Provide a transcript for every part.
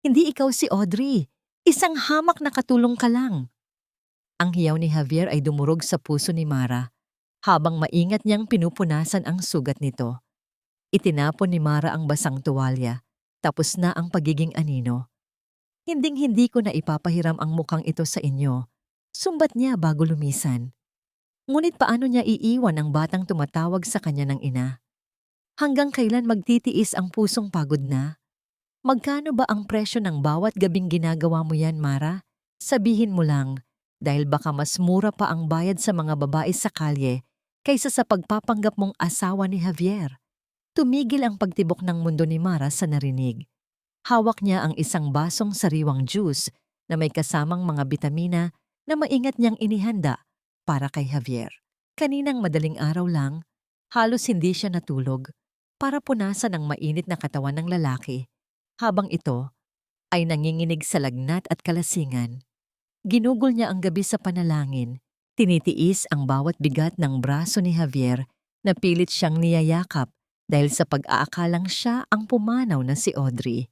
Hindi ikaw si Audrey. Isang hamak na katulong ka lang. Ang hiyaw ni Javier ay dumurog sa puso ni Mara habang maingat niyang pinupunasan ang sugat nito. Itinapon ni Mara ang basang tuwalya. Tapos na ang pagiging anino. Hinding-hindi ko na ipapahiram ang mukhang ito sa inyo. Sumbat niya bago lumisan. Ngunit paano niya iiwan ang batang tumatawag sa kanya ng ina? Hanggang kailan magtitiis ang pusong pagod na? Magkano ba ang presyo ng bawat gabing ginagawa mo yan, Mara? Sabihin mo lang, dahil baka mas mura pa ang bayad sa mga babae sa kalye kaysa sa pagpapanggap mong asawa ni Javier. Tumigil ang pagtibok ng mundo ni Mara sa narinig. Hawak niya ang isang basong sariwang juice na may kasamang mga bitamina na maingat niyang inihanda para kay Javier. Kaninang madaling araw lang, halos hindi siya natulog para punasan ang mainit na katawan ng lalaki habang ito ay nanginginig sa lagnat at kalasingan. Ginugol niya ang gabi sa panalangin, tinitiis ang bawat bigat ng braso ni Javier na pilit siyang niyayakap dahil sa pag-aakalang siya ang pumanaw na si Audrey.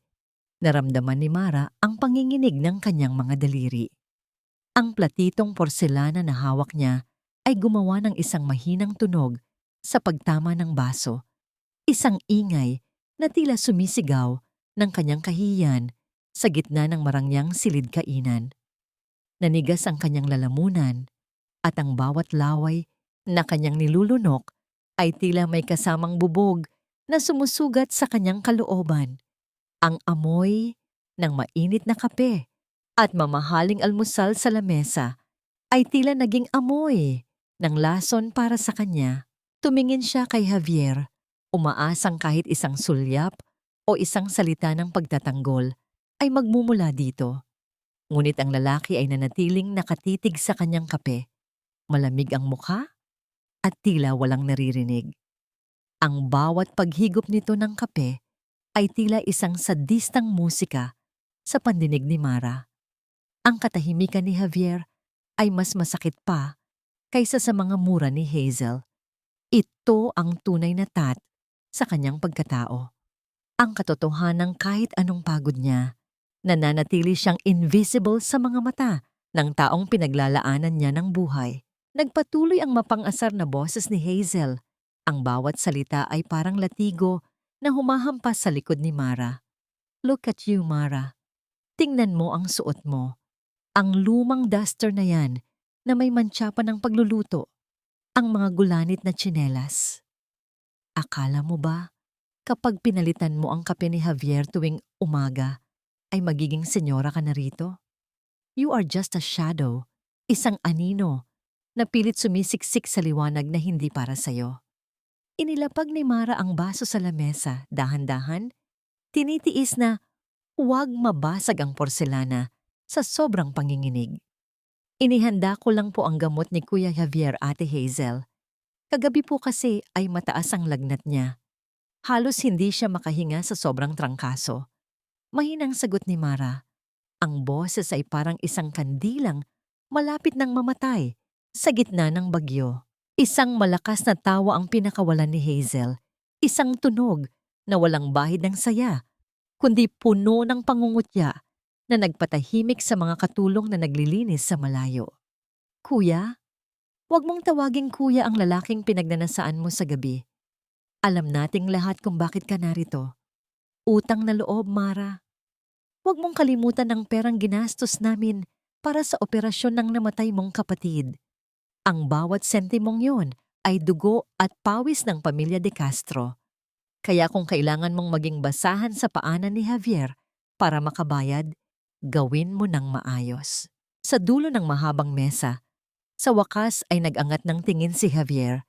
Naramdaman ni Mara ang panginginig ng kanyang mga daliri. Ang platitong porselana na hawak niya ay gumawa ng isang mahinang tunog sa pagtama ng baso. Isang ingay na tila sumisigaw ng kanyang kahihiyan sa gitna ng marangyang silid kainan. Nanigas ang kanyang lalamunan at ang bawat laway na kanyang nilulunok ay tila may kasamang bubog na sumusugat sa kanyang kalooban. Ang amoy ng mainit na kape at mamahaling almusal sa lamesa ay tila naging amoy ng lason para sa kanya. Tumingin siya kay Javier, umaasang kahit isang sulyap o isang salita ng pagtatanggol ay magmumula dito. Ngunit ang lalaki ay nanatiling nakatitig sa kanyang kape. Malamig ang mukha at tila walang naririnig. Ang bawat paghigop nito ng kape ay tila isang sadistang musika sa pandinig ni Mara. Ang katahimikan ni Javier ay mas masakit pa kaysa sa mga mura ni Hazel. Ito ang tunay na tat sa kanyang pagkatao. Ang katotohanan kahit anong pagod niya, nananatili siyang invisible sa mga mata ng taong pinaglalaanan niya ng buhay. Nagpatuloy ang mapang-asar na boses ni Hazel. Ang bawat salita ay parang latigo na humahampas sa likod ni Mara. Look at you, Mara. Tingnan mo ang suot mo. Ang lumang duster na yan na may mantsa pa ng pagluluto. Ang mga gulanit na tsinelas. Akala mo ba, kapag pinalitan mo ang kape ni Javier tuwing umaga, ay magiging senyora ka na rito? You are just a shadow, isang anino, na pilit sumisiksik sa liwanag na hindi para sa'yo. Inilapag ni Mara ang baso sa lamesa, dahan-dahan, tinitiis na huwag mabasag ang porselana sa sobrang panginginig. Inihanda ko lang po ang gamot ni Kuya Javier, Ate Hazel. Kagabi po kasi ay mataas ang lagnat niya. Halos hindi siya makahinga sa sobrang trangkaso. Mahinang sagot ni Mara. Ang boses ay parang isang kandilang malapit ng mamatay sa gitna ng bagyo. Isang malakas na tawa ang pinakawalan ni Hazel. Isang tunog na walang bahid ng saya, kundi puno ng pangungutya na nagpatahimik sa mga katulong na naglilinis sa malayo. Kuya, huwag mong tawaging kuya ang lalaking pinagnanasaan mo sa gabi. Alam nating lahat kung bakit ka narito. Utang na loob, Mara. Huwag mong kalimutan ang perang ginastos namin para sa operasyon ng namatay mong kapatid. Ang bawat sentimong yon ay dugo at pawis ng pamilya de Castro. Kaya kung kailangan mong maging basahan sa paanan ni Javier para makabayad, gawin mo ng maayos. Sa dulo ng mahabang mesa, sa wakas ay nag-angat ng tingin si Javier.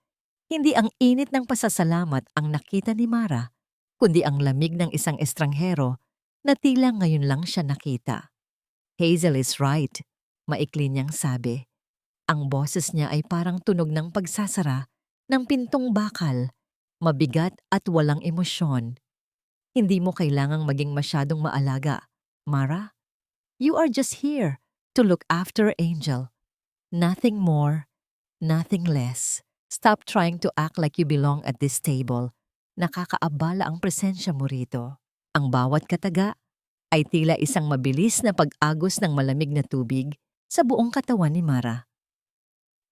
Hindi ang init ng pasasalamat ang nakita ni Mara, kundi ang lamig ng isang estranghero na tila ngayon lang siya nakita. Hazel is right, maikli niyang sabi. Ang boses niya ay parang tunog ng pagsasara ng pintong bakal, mabigat at walang emosyon. Hindi mo kailangang maging masyadong maalaga, Mara. You are just here to look after Angel. Nothing more, nothing less. Stop trying to act like you belong at this table. Nakakaabala ang presensya mo rito. Ang bawat kataga ay tila isang mabilis na pag-agos ng malamig na tubig sa buong katawan ni Mara.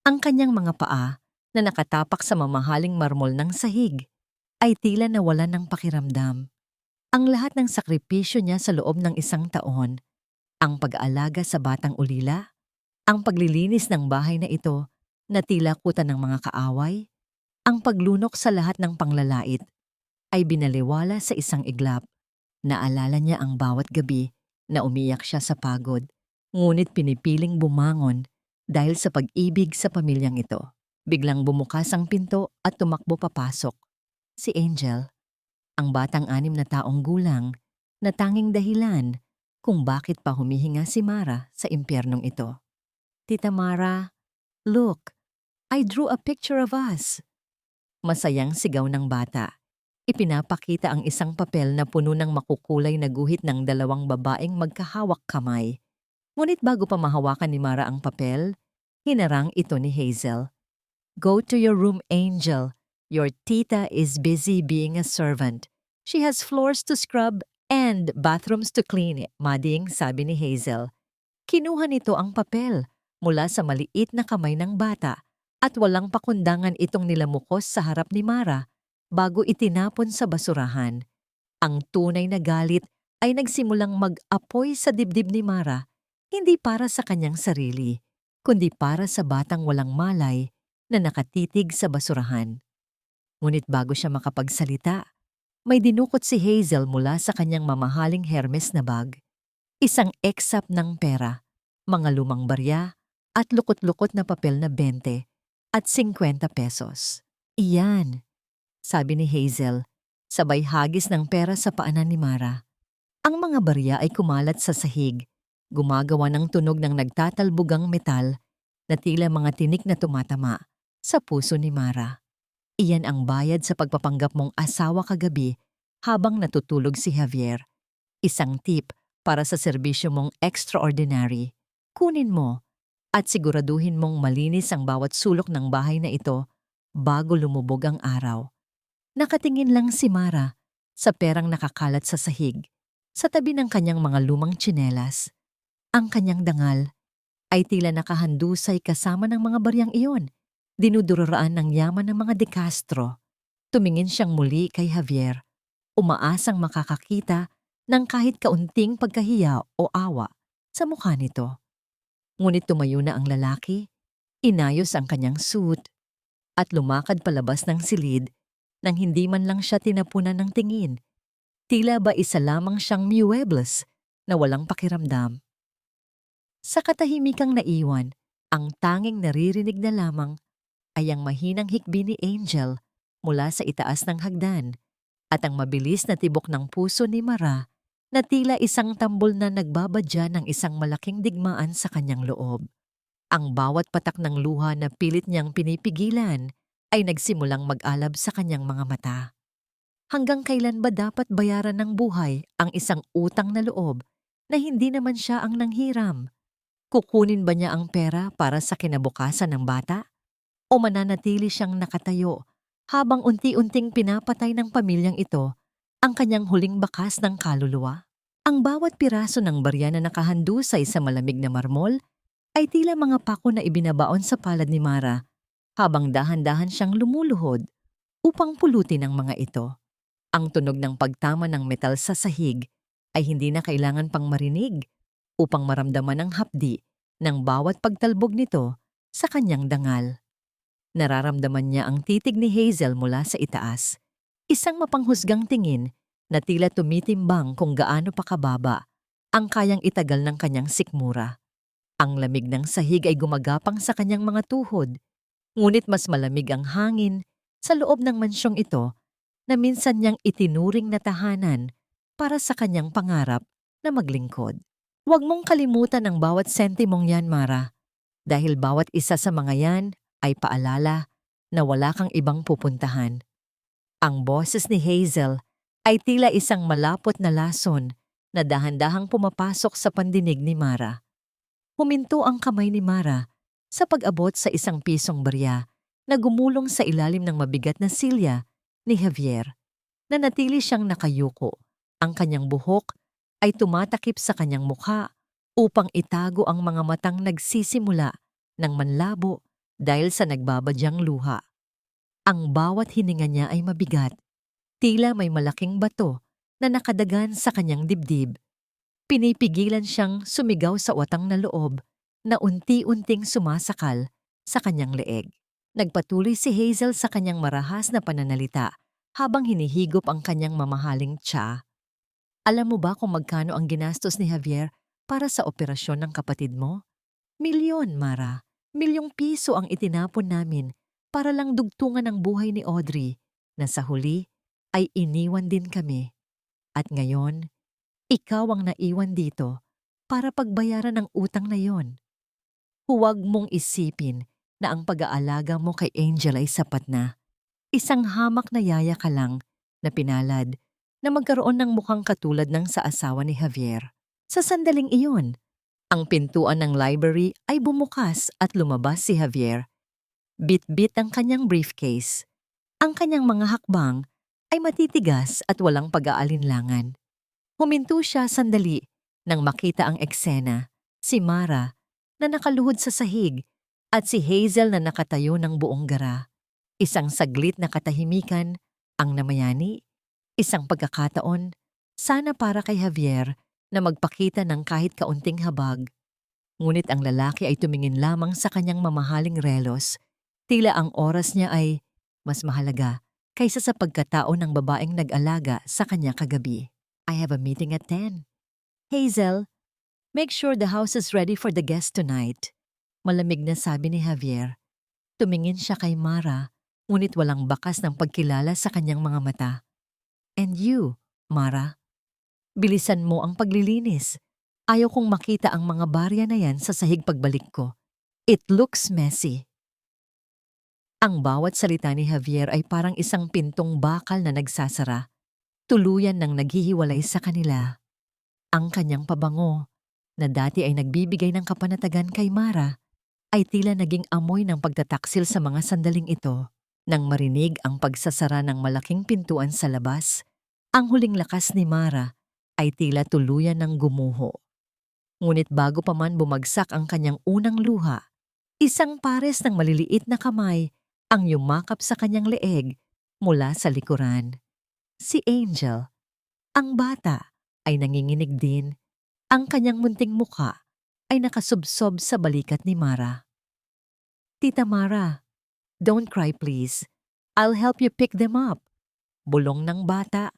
Ang kanyang mga paa na nakatapak sa mamahaling marmol ng sahig ay tila nawalan ng pakiramdam. Ang lahat ng sakripisyo niya sa loob ng isang taon, ang pag-aalaga sa batang ulila, ang paglilinis ng bahay na ito na tila kuta ng mga kaaway, ang paglunok sa lahat ng panglalait, ay binaliwala sa isang iglap. Naalala niya ang bawat gabi na umiyak siya sa pagod, ngunit pinipiling bumangon dahil sa pag-ibig sa pamilyang ito. Biglang bumukas ang pinto at tumakbo papasok. Si Angel, ang batang 6 na taong gulang, na tanging dahilan kung bakit pa humihinga si Mara sa impyernong ito. Tita Mara, look, I drew a picture of us. Masayang sigaw ng bata. Ipinapakita ang isang papel na puno ng makukulay na guhit ng 2 babaeng magkahawak kamay. Ngunit bago pa mahawakan ni Mara ang papel, hinarang ito ni Hazel. Go to your room, Angel. Your tita is busy being a servant. She has floors to scrub and bathrooms to clean, mading sabi ni Hazel. Kinuha nito ang papel mula sa maliit na kamay ng bata at walang pakundangan itong nilamukos sa harap ni Mara bago itinapon sa basurahan. Ang tunay na galit ay nagsimulang mag-apoy sa dibdib ni Mara, hindi para sa kanyang sarili, kundi para sa batang walang malay na nakatitig sa basurahan. Ngunit bago siya makapagsalita, may dinukot si Hazel mula sa kanyang mamahaling Hermes na bag. Isang eksap ng pera, mga lumang barya, at lukot-lukot na papel na 20 at 50 pesos. Iyan, sabi ni Hazel, sabay hagis ng pera sa paanan ni Mara. Ang mga barya ay kumalat sa sahig, gumagawa ng tunog ng nagtatalbugang metal na tila mga tinik na tumatama sa puso ni Mara. Iyan ang bayad sa pagpapanggap mong asawa kagabi habang natutulog si Javier. Isang tip para sa serbisyo mong extraordinary. Kunin mo at siguraduhin mong malinis ang bawat sulok ng bahay na ito bago lumubog ang araw. Nakatingin lang si Mara sa perang nakakalat sa sahig, sa tabi ng kanyang mga lumang tsinelas. Ang kanyang dangal ay tila nakahandusay kasama ng mga baryang iyon. Dinudururaan ng yaman ng mga De Castro. Tumingin siyang muli kay Javier, umaasang makakakita ng kahit kaunting pagkahiya o awa sa mukha nito. Ngunit tumayo na ang lalaki, inayos ang kanyang suit, at lumakad palabas ng silid nang hindi man lang siya tinapunan ng tingin. Tila ba isa lamang siyang muebles na walang pakiramdam. Sa katahimikang naiwan, ang tanging naririnig na lamang ay ang mahinang hikbi ni Angel mula sa itaas ng hagdan at ang mabilis na tibok ng puso ni Mara na tila isang tambol na nagbabadya ng isang malaking digmaan sa kanyang loob. Ang bawat patak ng luha na pilit niyang pinipigilan ay nagsimulang mag-alab sa kanyang mga mata. Hanggang kailan ba dapat bayaran ng buhay ang isang utang na loob na hindi naman siya ang nanghiram? Kukunin ba niya ang pera para sa kinabukasan ng bata? O mananatili siyang nakatayo habang unti-unting pinapatay ng pamilyang ito ang kanyang huling bakas ng kaluluwa? Ang bawat piraso ng barya na nakahandusay sa malamig na marmol ay tila mga pako na ibinabaon sa palad ni Mara habang dahan-dahan siyang lumuluhod upang pulutin ang mga ito. Ang tunog ng pagtama ng metal sa sahig ay hindi na kailangan pang marinig upang maramdaman ang hapdi ng bawat pagtalbog nito sa kanyang dangal. Nararamdaman niya ang titig ni Hazel mula sa itaas, isang mapanghusgang tingin na tila tumitimbang kung gaano pa kababa ang kayang itagal ng kanyang sikmura. Ang lamig ng sahig ay gumagapang sa kanyang mga tuhod, ngunit mas malamig ang hangin sa loob ng mansyong ito na minsan niyang itinuring na tahanan para sa kanyang pangarap na maglingkod. Huwag mong kalimutan ang bawat sentimong yan, Mara, dahil bawat isa sa mga yan ay paalala na wala kang ibang pupuntahan. Ang boses ni Hazel ay tila isang malapot na lason na dahan-dahang pumapasok sa pandinig ni Mara. Huminto ang kamay ni Mara sa pag-abot sa ₱1 barya na gumulong sa ilalim ng mabigat na silya ni Javier. Nanatili siyang nakayuko, ang kanyang buhok ay tumatakip sa kanyang mukha upang itago ang mga matang nagsisimula ng manlabo dahil sa nagbabadyang luha. Ang bawat hininga niya ay mabigat, tila may malaking bato na nakadagan sa kanyang dibdib. Pinipigilan siyang sumigaw sa watang na loob na unti-unting sumasakal sa kanyang leeg. Nagpatuloy si Hazel sa kanyang marahas na pananalita habang hinihigop ang kanyang mamahaling tiya. Alam mo ba kung magkano ang ginastos ni Javier para sa operasyon ng kapatid mo? Milyon, Mara. Milyong piso ang itinapon namin para lang dugtungan ang buhay ni Audrey na sa huli ay iniwan din kami. At ngayon, ikaw ang naiwan dito para pagbayaran ang utang na yon. Huwag mong isipin na ang pag-aalaga mo kay Angel ay sapat na. Isang hamak na yaya ka lang na pinalad na magkaroon ng mukhang katulad ng sa asawa ni Javier. Sa sandaling iyon, ang pintuan ng library ay bumukas at lumabas si Javier. Bit-bit ang kanyang briefcase. Ang kanyang mga hakbang ay matitigas at walang pag-aalinlangan. Huminto siya sandali nang makita ang eksena, si Mara na nakaluhod sa sahig at si Hazel na nakatayo ng buong gara. Isang saglit na katahimikan ang namayani, isang pagkakataon, sana para kay Javier na magpakita ng kahit kaunting habag. Ngunit ang lalaki ay tumingin lamang sa kanyang mamahaling relos, tila ang oras niya ay mas mahalaga kaysa sa pagkatao ng babaeng nag-alaga sa kanya kagabi. I have a meeting at 10. Hazel, make sure the house is ready for the guests tonight. Malamig na sabi ni Javier. Tumingin siya kay Mara, ngunit walang bakas ng pagkilala sa kanyang mga mata. And you, Mara? Bilisan mo ang paglilinis. Ayaw kong makita ang mga barya na yan sa sahig pagbalik ko. It looks messy. Ang bawat salita ni Javier ay parang isang pintong bakal na nagsasara. Tuluyan nang naghihiwalay sa kanila. Ang kanyang pabango, na dati ay nagbibigay ng kapanatagan kay Mara, ay tila naging amoy ng pagtataksil sa mga sandaling ito. Nang marinig ang pagsasara ng malaking pintuan sa labas, ang huling lakas ni Mara ay tila tuluyan ng gumuho. Ngunit bago pa man bumagsak ang kanyang unang luha, isang pares ng maliliit na kamay ang yumakap sa kanyang leeg mula sa likuran. Si Angel, ang bata, ay nanginginig din. Ang kanyang munting mukha ay nakasubsob sa balikat ni Mara. Tita Mara, don't cry please. I'll help you pick them up. Bulong ng bata.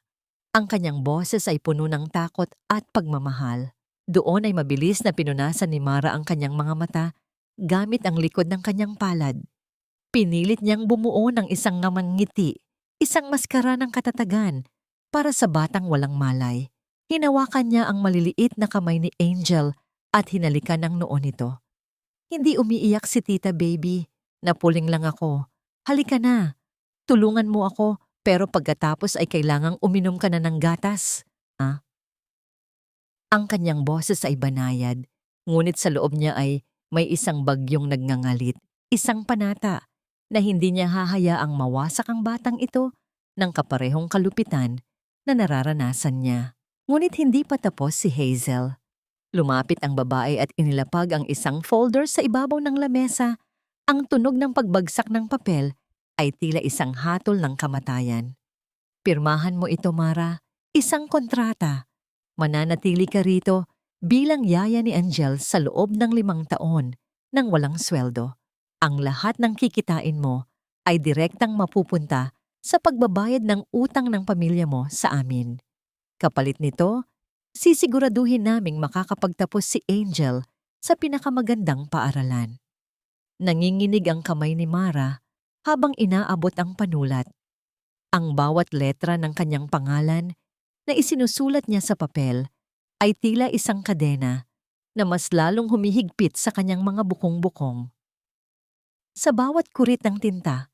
Ang kanyang boses ay puno ng takot at pagmamahal. Doon ay mabilis na pinunasan ni Mara ang kanyang mga mata gamit ang likod ng kanyang palad. Pinilit niyang bumuo ng isang ngamang ngiti, isang maskara ng katatagan para sa batang walang malay. Hinawakan niya ang maliliit na kamay ni Angel at hinalikan ang noo nito. Hindi umiiyak si tita baby, napuling lang ako. Halika na, tulungan mo ako pero pagkatapos ay kailangang uminom ka na ng gatas. Ang kanyang boses ay banayad, ngunit sa loob niya ay may isang bagyong nagngangalit, isang panata na hindi niya hahayaang mawasak ang batang ito ng kaparehong kalupitan na nararanasan niya. Ngunit hindi pa tapos si Hazel. Lumapit ang babae at inilapag ang isang folder sa ibabaw ng lamesa. Ang tunog ng pagbagsak ng papel ay tila isang hatol ng kamatayan. Pirmahan mo ito, Mara. Isang kontrata. Mananatili ka rito bilang yaya ni Angel sa loob ng 5 taon nang walang sweldo. Ang lahat ng kikitain mo ay direktang mapupunta sa pagbabayad ng utang ng pamilya mo sa amin. Kapalit nito, sisiguraduhin naming makakapagtapos si Angel sa pinakamagandang paaralan. Nanginginig ang kamay ni Mara habang inaabot ang panulat. Ang bawat letra ng kanyang pangalan na isinusulat niya sa papel ay tila isang kadena na mas lalong humihigpit sa kanyang mga bukong-bukong. Sa bawat kurit ng tinta,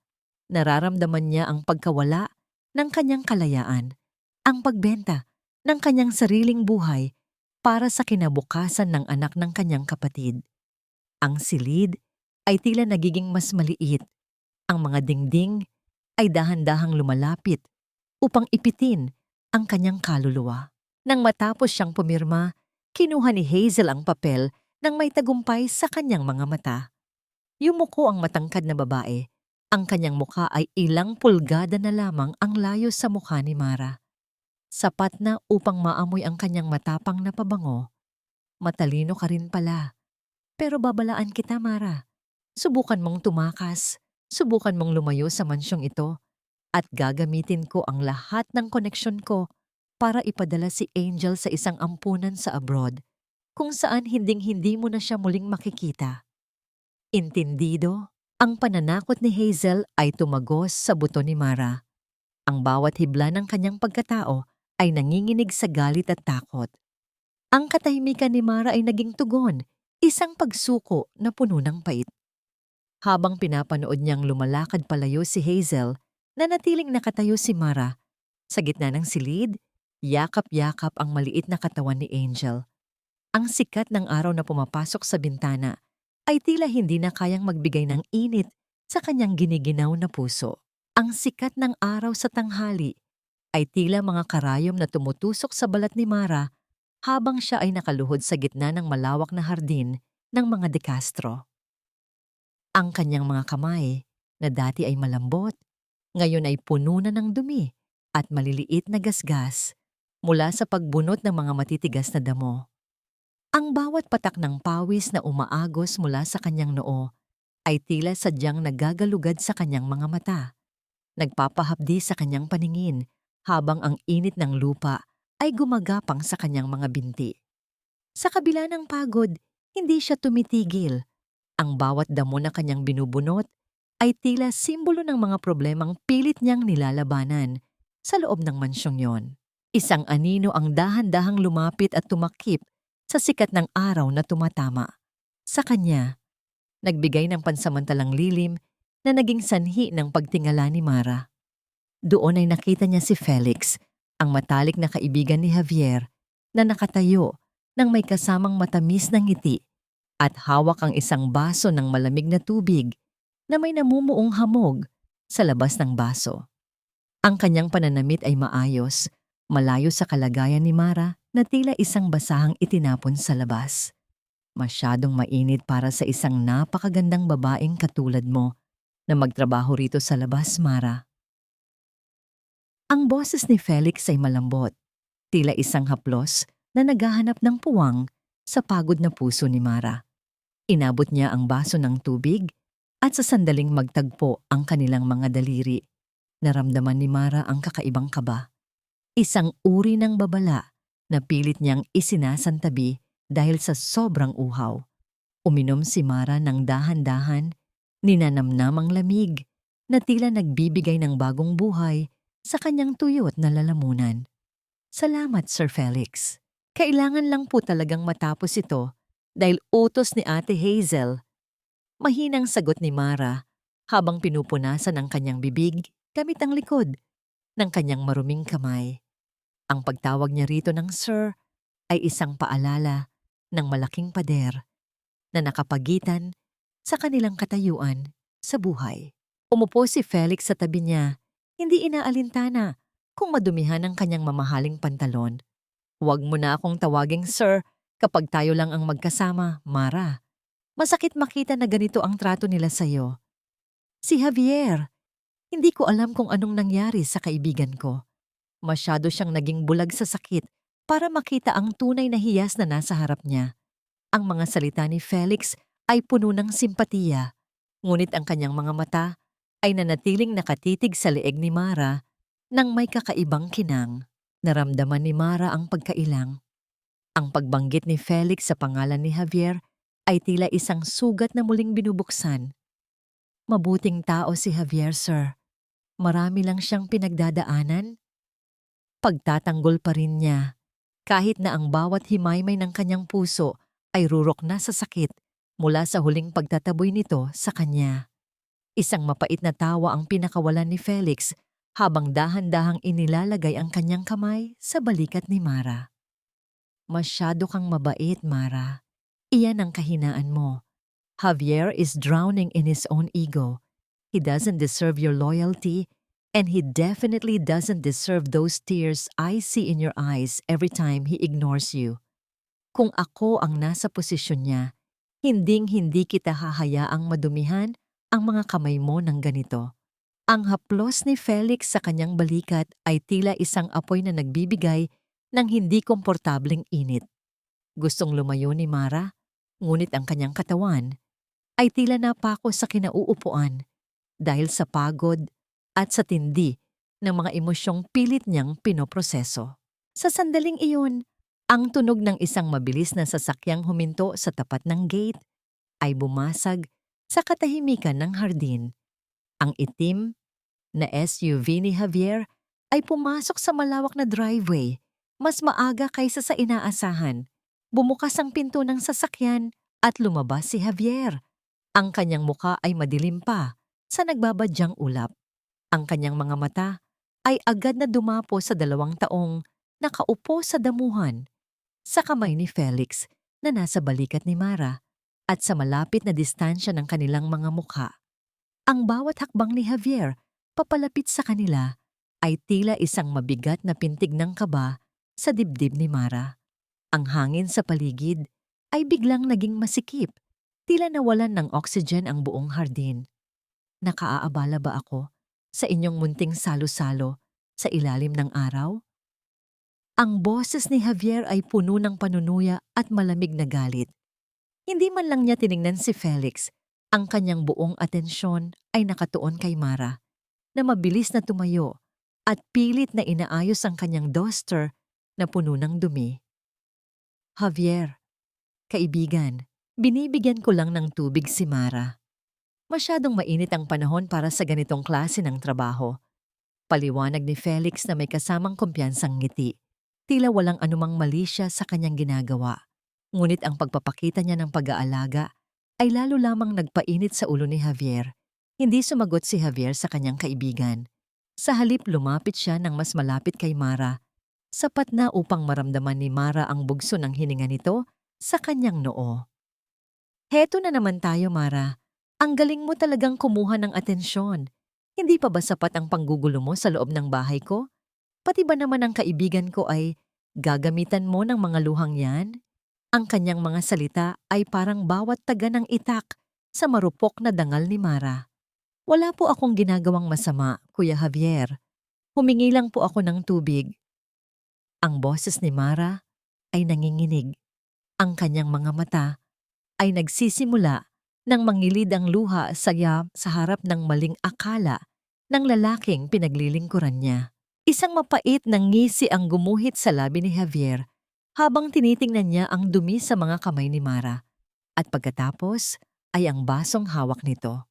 nararamdaman niya ang pagkawala ng kanyang kalayaan, ang pagbenta ng kanyang sariling buhay para sa kinabukasan ng anak ng kanyang kapatid. Ang silid ay tila nagiging mas maliit. Ang mga dingding ay dahan-dahang lumalapit upang ipitin ang kanyang kaluluwa. Nang matapos siyang pumirma, kinuha ni Hazel ang papel nang may tagumpay sa kanyang mga mata. Yumuko ang matangkad na babae. Ang kanyang mukha ay ilang pulgada na lamang ang layo sa mukha ni Mara. Sapat na upang maamoy ang kanyang matapang na pabango. Matalino ka rin pala. Pero babalaan kita, Mara. Subukan mong tumakas. Subukan mong lumayo sa mansyong ito. At gagamitin ko ang lahat ng koneksyon ko para ipadala si Angel sa isang ampunan sa abroad, kung saan hinding-hindi mo na siya muling makikita. Intindido? Ang pananakot ni Hazel ay tumagos sa buto ni Mara. Ang bawat hibla ng kanyang pagkatao ay nanginginig sa galit at takot. Ang katahimikan ni Mara ay naging tugon, isang pagsuko na puno ng pait. Habang pinapanood niyang lumalakad palayo si Hazel, nanatiling nakatayo si Mara. Sa gitna ng silid, yakap-yakap ang maliit na katawan ni Angel. Ang sikat ng araw na pumapasok sa bintana ay tila hindi na kayang magbigay ng init sa kanyang giniginaw na puso. Ang sikat ng araw sa tanghali ay tila mga karayom na tumutusok sa balat ni Mara habang siya ay nakaluhod sa gitna ng malawak na hardin ng mga De Castro. Ang kanyang mga kamay, na dati ay malambot, ngayon ay puno na ng dumi at maliliit na gasgas mula sa pagbunot ng mga matitigas na damo. Ang bawat patak ng pawis na umaagos mula sa kanyang noo ay tila sadyang nagagalugad sa kanyang mga mata. Nagpapahapdi sa kanyang paningin habang ang init ng lupa ay gumagapang sa kanyang mga binti. Sa kabila ng pagod, hindi siya tumitigil. Ang bawat damo na kanyang binubunot ay tila simbolo ng mga problemang pilit niyang nilalabanan sa loob ng mansyong yon. Isang anino ang dahan-dahang lumapit at tumakip sa sikat ng araw na tumatama. Sa kanya, nagbigay ng pansamantalang lilim na naging sanhi ng pagtingala ni Mara. Doon ay nakita niya si Felix, ang matalik na kaibigan ni Javier, na nakatayo nang may kasamang matamis na ngiti at hawak ang isang baso ng malamig na tubig na may namumuong hamog sa labas ng baso. Ang kanyang pananamit ay maayos, malayo sa kalagayan ni Mara na tila isang basahang itinapon sa labas. Masyadong mainit para sa isang napakagandang babaeng katulad mo na magtrabaho rito sa labas, Mara. Ang boses ni Felix ay malambot, tila isang haplos na naghahanap ng puwang sa pagod na puso ni Mara. Inabot niya ang baso ng tubig at sa sandaling magtagpo ang kanilang mga daliri, naramdaman ni Mara ang kakaibang kaba. Isang uri ng babala na pilit niyang isinasantabi dahil sa sobrang uhaw. Uminom si Mara ng dahan-dahan, ninanamnam ang lamig na tila nagbibigay ng bagong buhay sa kanyang tuyot na lalamunan. Salamat, Sir Felix. Kailangan lang po talagang matapos ito dahil utos ni Ate Hazel. Mahinang sagot ni Mara habang pinupunasan ang kanyang bibig gamit ang likod ng kanyang maruming kamay. Ang pagtawag niya rito ng Sir ay isang paalala ng malaking pader na nakapagitan sa kanilang katayuan sa buhay. Umupo si Felix sa tabi niya, hindi inaalintana kung madumihan ang kanyang mamahaling pantalon. Huwag mo na akong tawaging Sir kapag tayo lang ang magkasama, Mara. Masakit makita na ganito ang trato nila sa'yo. Si Javier, hindi ko alam kung anong nangyari sa kaibigan ko. Masyado siyang naging bulag sa sakit para makita ang tunay na hiyas na nasa harap niya. Ang mga salita ni Felix ay puno ng simpatiya, ngunit ang kanyang mga mata ay nanatiling nakatitig sa leeg ni Mara nang may kakaibang kinang. Naramdaman ni Mara ang pagkailang. Ang pagbanggit ni Felix sa pangalan ni Javier ay tila isang sugat na muling binubuksan. Mabuting tao si Javier, Sir. Marami lang siyang pinagdadaanan. Pagtatanggol pa rin niya, kahit na ang bawat himaymay ng kanyang puso ay rurok na sa sakit mula sa huling pagtataboy nito sa kanya. Isang mapait na tawa ang pinakawalan ni Felix habang dahan-dahang inilalagay ang kanyang kamay sa balikat ni Mara. Masyado kang mabait, Mara. Iyan ang kahinaan mo. Javier is drowning in his own ego. He doesn't deserve your loyalty And he definitely doesn't deserve those tears I see in your eyes every time he ignores you. Kung ako ang nasa posisyon niya, hinding-hindi kita hahayaang madumihan ang mga kamay mo ng ganito. Ang haplos ni Felix sa kanyang balikat ay tila isang apoy na nagbibigay ng hindi komportableng init. Gustong lumayo ni Mara, ngunit ang kanyang katawan ay tila napako sa kinauupuan dahil sa pagod at sa tindi ng mga emosyong pilit niyang pinoproseso. Sa sandaling iyon, ang tunog ng isang mabilis na sasakyang huminto sa tapat ng gate ay bumasag sa katahimikan ng hardin. Ang itim na SUV ni Javier ay pumasok sa malawak na driveway, mas maaga kaysa sa inaasahan. Bumukas ang pinto ng sasakyan at lumabas si Javier. Ang kanyang muka ay madilim pa sa nagbabadyang ulap. Ang kanyang mga mata ay agad na dumapo sa 2 taong nakaupo sa damuhan, sa kamay ni Felix na nasa balikat ni Mara at sa malapit na distansya ng kanilang mga mukha. Ang bawat hakbang ni Javier papalapit sa kanila ay tila isang mabigat na pintig ng kaba sa dibdib ni Mara. Ang hangin sa paligid ay biglang naging masikip, tila nawalan ng oxygen ang buong hardin. Nakaaabala ba ako sa inyong munting salo-salo sa ilalim ng araw? Ang boses ni Javier ay puno ng panunuya at malamig na galit. Hindi man lang niya tiningnan si Felix, ang kanyang buong atensyon ay nakatuon kay Mara, na mabilis na tumayo at pilit na inaayos ang kanyang duster na puno ng dumi. Javier, kaibigan, binibigyan ko lang ng tubig si Mara. Masyadong mainit ang panahon para sa ganitong klase ng trabaho. Paliwanag ni Felix na may kasamang kumpiyansang ngiti. Tila walang anumang mali siya sa kanyang ginagawa. Ngunit ang pagpapakita niya ng pag-aalaga ay lalo lamang nagpainit sa ulo ni Javier. Hindi sumagot si Javier sa kanyang kaibigan. Sa halip lumapit siya ng mas malapit kay Mara. Sapat na upang maramdaman ni Mara ang bugso ng hininga nito sa kanyang noo. Heto na naman tayo, Mara. Ang galing mo talagang kumuha ng atensyon. Hindi pa ba sapat ang panggugulo mo sa loob ng bahay ko? Pati ba naman ang kaibigan ko ay gagamitan mo ng mga luhang yan? Ang kanyang mga salita ay parang bawat taga ng itak sa marupok na dangal ni Mara. Wala po akong ginagawang masama, Kuya Javier. Humingi lang po ako ng tubig. Ang boses ni Mara ay nanginginig. Ang kanyang mga mata ay nagsisimula nang mangilid ang luha sa harap ng maling akala ng lalaking pinaglilingkuran niya. Isang mapait na ngisi ang gumuhit sa labi ni Javier habang tinitingnan niya ang dumi sa mga kamay ni Mara at pagkatapos ay ang basong hawak nito.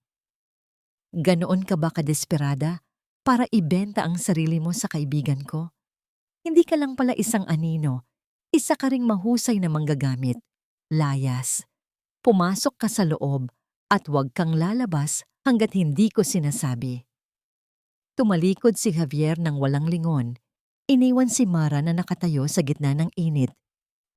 Ganoon ka ba kadesperada para ibenta ang sarili mo sa kaibigan ko? Hindi ka lang pala isang anino, isa ka ring mahusay na manggagamit. Layas. Pumasok ka sa loob at huwag kang lalabas hanggat hindi ko sinasabi. Tumalikod si Javier ng walang lingon. Iniwan si Mara na nakatayo sa gitna ng init,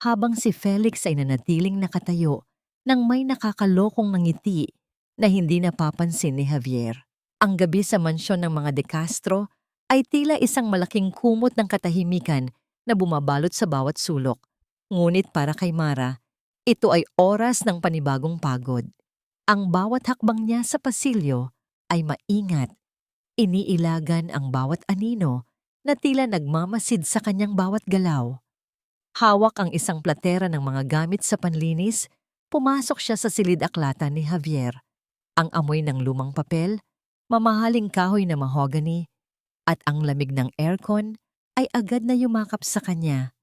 habang si Felix ay nanatiling nakatayo nang may nakakalokong ngiti na hindi napapansin ni Javier. Ang gabi sa mansyon ng mga De Castro ay tila isang malaking kumot ng katahimikan na bumabalot sa bawat sulok. Ngunit para kay Mara, ito ay oras ng panibagong pagod. Ang bawat hakbang niya sa pasilyo ay maingat. Iniilagan ang bawat anino na tila nagmamasid sa kanyang bawat galaw. Hawak ang isang platera ng mga gamit sa panlinis, pumasok siya sa silid-aklatan ni Javier. Ang amoy ng lumang papel, mamahaling kahoy na mahogany, at ang lamig ng aircon ay agad na yumakap sa kanya.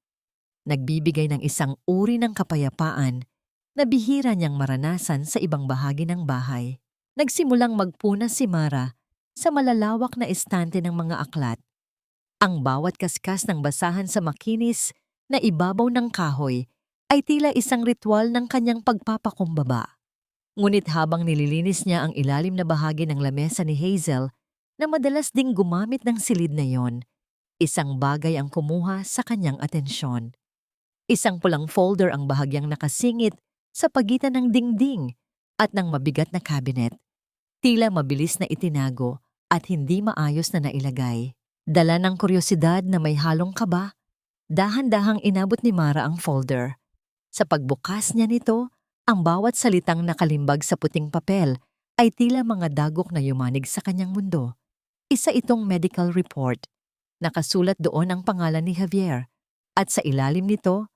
Nagbibigay ng isang uri ng kapayapaan na bihira niyang maranasan sa ibang bahagi ng bahay. Nagsimulang magpunas si Mara sa malalawak na estante ng mga aklat. Ang bawat kaskas ng basahan sa makinis na ibabaw ng kahoy ay tila isang ritual ng kanyang pagpapakumbaba. Ngunit habang nililinis niya ang ilalim na bahagi ng lamesa ni Hazel na madalas ding gumamit ng silid na yon, isang bagay ang kumuha sa kanyang atensyon. Isang pulang folder ang bahagyang nakasingit sa pagitan ng dingding at ng mabigat na cabinet. Tila mabilis na itinago at hindi maayos na nailagay. Dala ng kuryosidad na may halong kaba, dahan-dahang inabot ni Mara ang folder. Sa pagbukas niya nito, ang bawat salitang nakalimbag sa puting papel ay tila mga dagok na yumanig sa kanyang mundo. Isa itong medical report. Nakasulat doon ang pangalan ni Javier at sa ilalim nito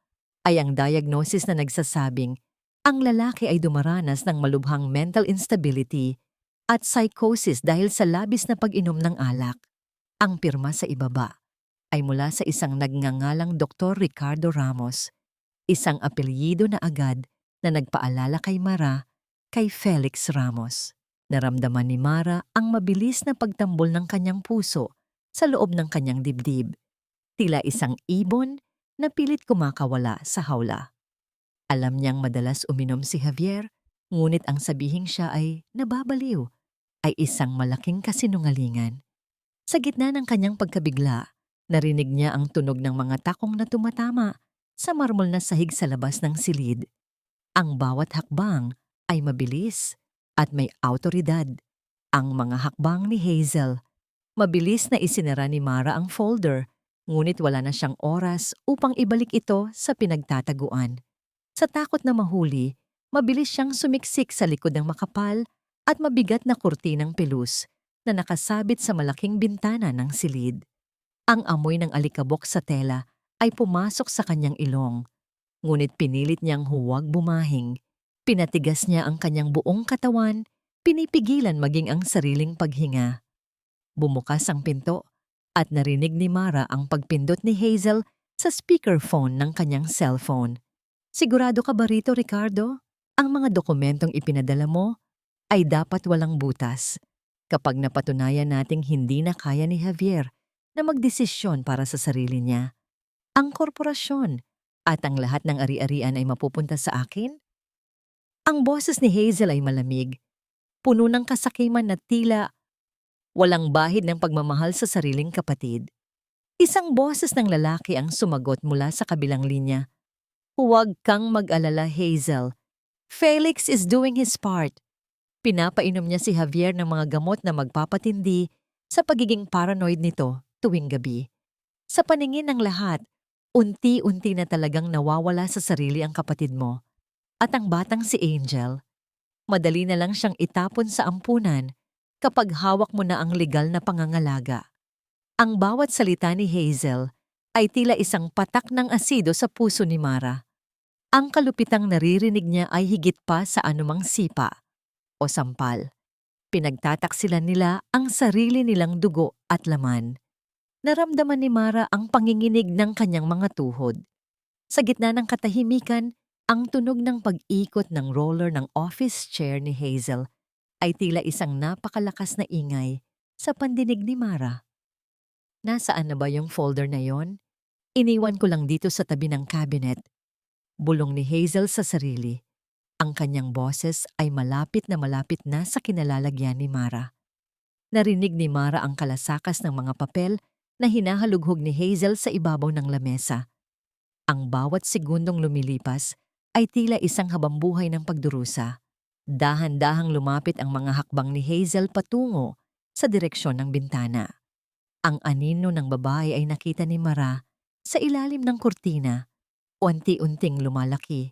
ay ang diagnosis na nagsasabing ang lalaki ay dumaranas ng malubhang mental instability at psychosis dahil sa labis na pag-inom ng alak. Ang pirma sa ibaba ay mula sa isang nagngangalang Dr. Ricardo Ramos, isang apelyido na agad na nagpaalala kay Mara kay Felix Ramos. Naramdaman ni Mara ang mabilis na pagtambol ng kanyang puso sa loob ng kanyang dibdib, tila isang ibon na pilit kumakawala sa hawla. Alam niyang madalas uminom si Javier, ngunit ang sabihing siya ay nababaliw ay isang malaking kasinungalingan. Sa gitna ng kanyang pagkabigla, narinig niya ang tunog ng mga takong na tumatama sa marmol na sahig sa labas ng silid. Ang bawat hakbang ay mabilis at may awtoridad. Ang mga hakbang ni Hazel. Mabilis na isinara ni Mara ang folder, ngunit wala na siyang oras upang ibalik ito sa pinagtataguan. Sa takot na mahuli, mabilis siyang sumiksik sa likod ng makapal at mabigat na kurtinang pelus na nakasabit sa malaking bintana ng silid. Ang amoy ng alikabok sa tela ay pumasok sa kanyang ilong, ngunit pinilit niyang huwag bumahing. Pinatigas niya ang kanyang buong katawan, pinipigilan maging ang sariling paghinga. Bumukas ang pinto at narinig ni Mara ang pagpindot ni Hazel sa speakerphone ng kanyang cellphone. Sigurado ka ba rito, Ricardo? Ang mga dokumentong ipinadala mo ay dapat walang butas. Kapag napatunayan nating hindi na kaya ni Javier na magdesisyon para sa sarili niya, ang korporasyon at ang lahat ng ari-arian ay mapupunta sa akin? Ang boses ni Hazel ay malamig, puno ng kasakiman na tila walang bahid ng pagmamahal sa sariling kapatid. Isang boses ng lalaki ang sumagot mula sa kabilang linya. Huwag kang mag-alala, Hazel. Felix is doing his part. Pinapainom niya si Javier ng mga gamot na magpapatindi sa pagiging paranoid nito tuwing gabi. Sa paningin ng lahat, unti-unti na talagang nawawala sa sarili ang kapatid mo. At ang batang si Angel, madali na lang siyang itapon sa ampunan kapag hawak mo na ang legal na pangangalaga. Ang bawat salita ni Hazel ay tila isang patak ng asido sa puso ni Mara. Ang kalupitang naririnig niya ay higit pa sa anumang sipa o sampal. Pinagtataksilan nila ang sarili nilang dugo at laman. Naramdaman ni Mara ang panginginig ng kanyang mga tuhod. Sa gitna ng katahimikan, ang tunog ng pag-ikot ng roller ng office chair ni Hazel ay tila isang napakalakas na ingay sa pandinig ni Mara. Nasaan na ba yung folder na yon? Iniwan ko lang dito sa tabi ng cabinet. Bulong ni Hazel sa sarili. Ang kanyang boses ay malapit na sa kinalalagyan ni Mara. Narinig ni Mara ang kalasakas ng mga papel na hinahalughog ni Hazel sa ibabaw ng lamesa. Ang bawat segundong lumilipas ay tila isang habambuhay ng pagdurusa. Dahan-dahang lumapit ang mga hakbang ni Hazel patungo sa direksyon ng bintana. Ang anino ng babae ay nakita ni Mara sa ilalim ng kurtina, unti-unting lumalaki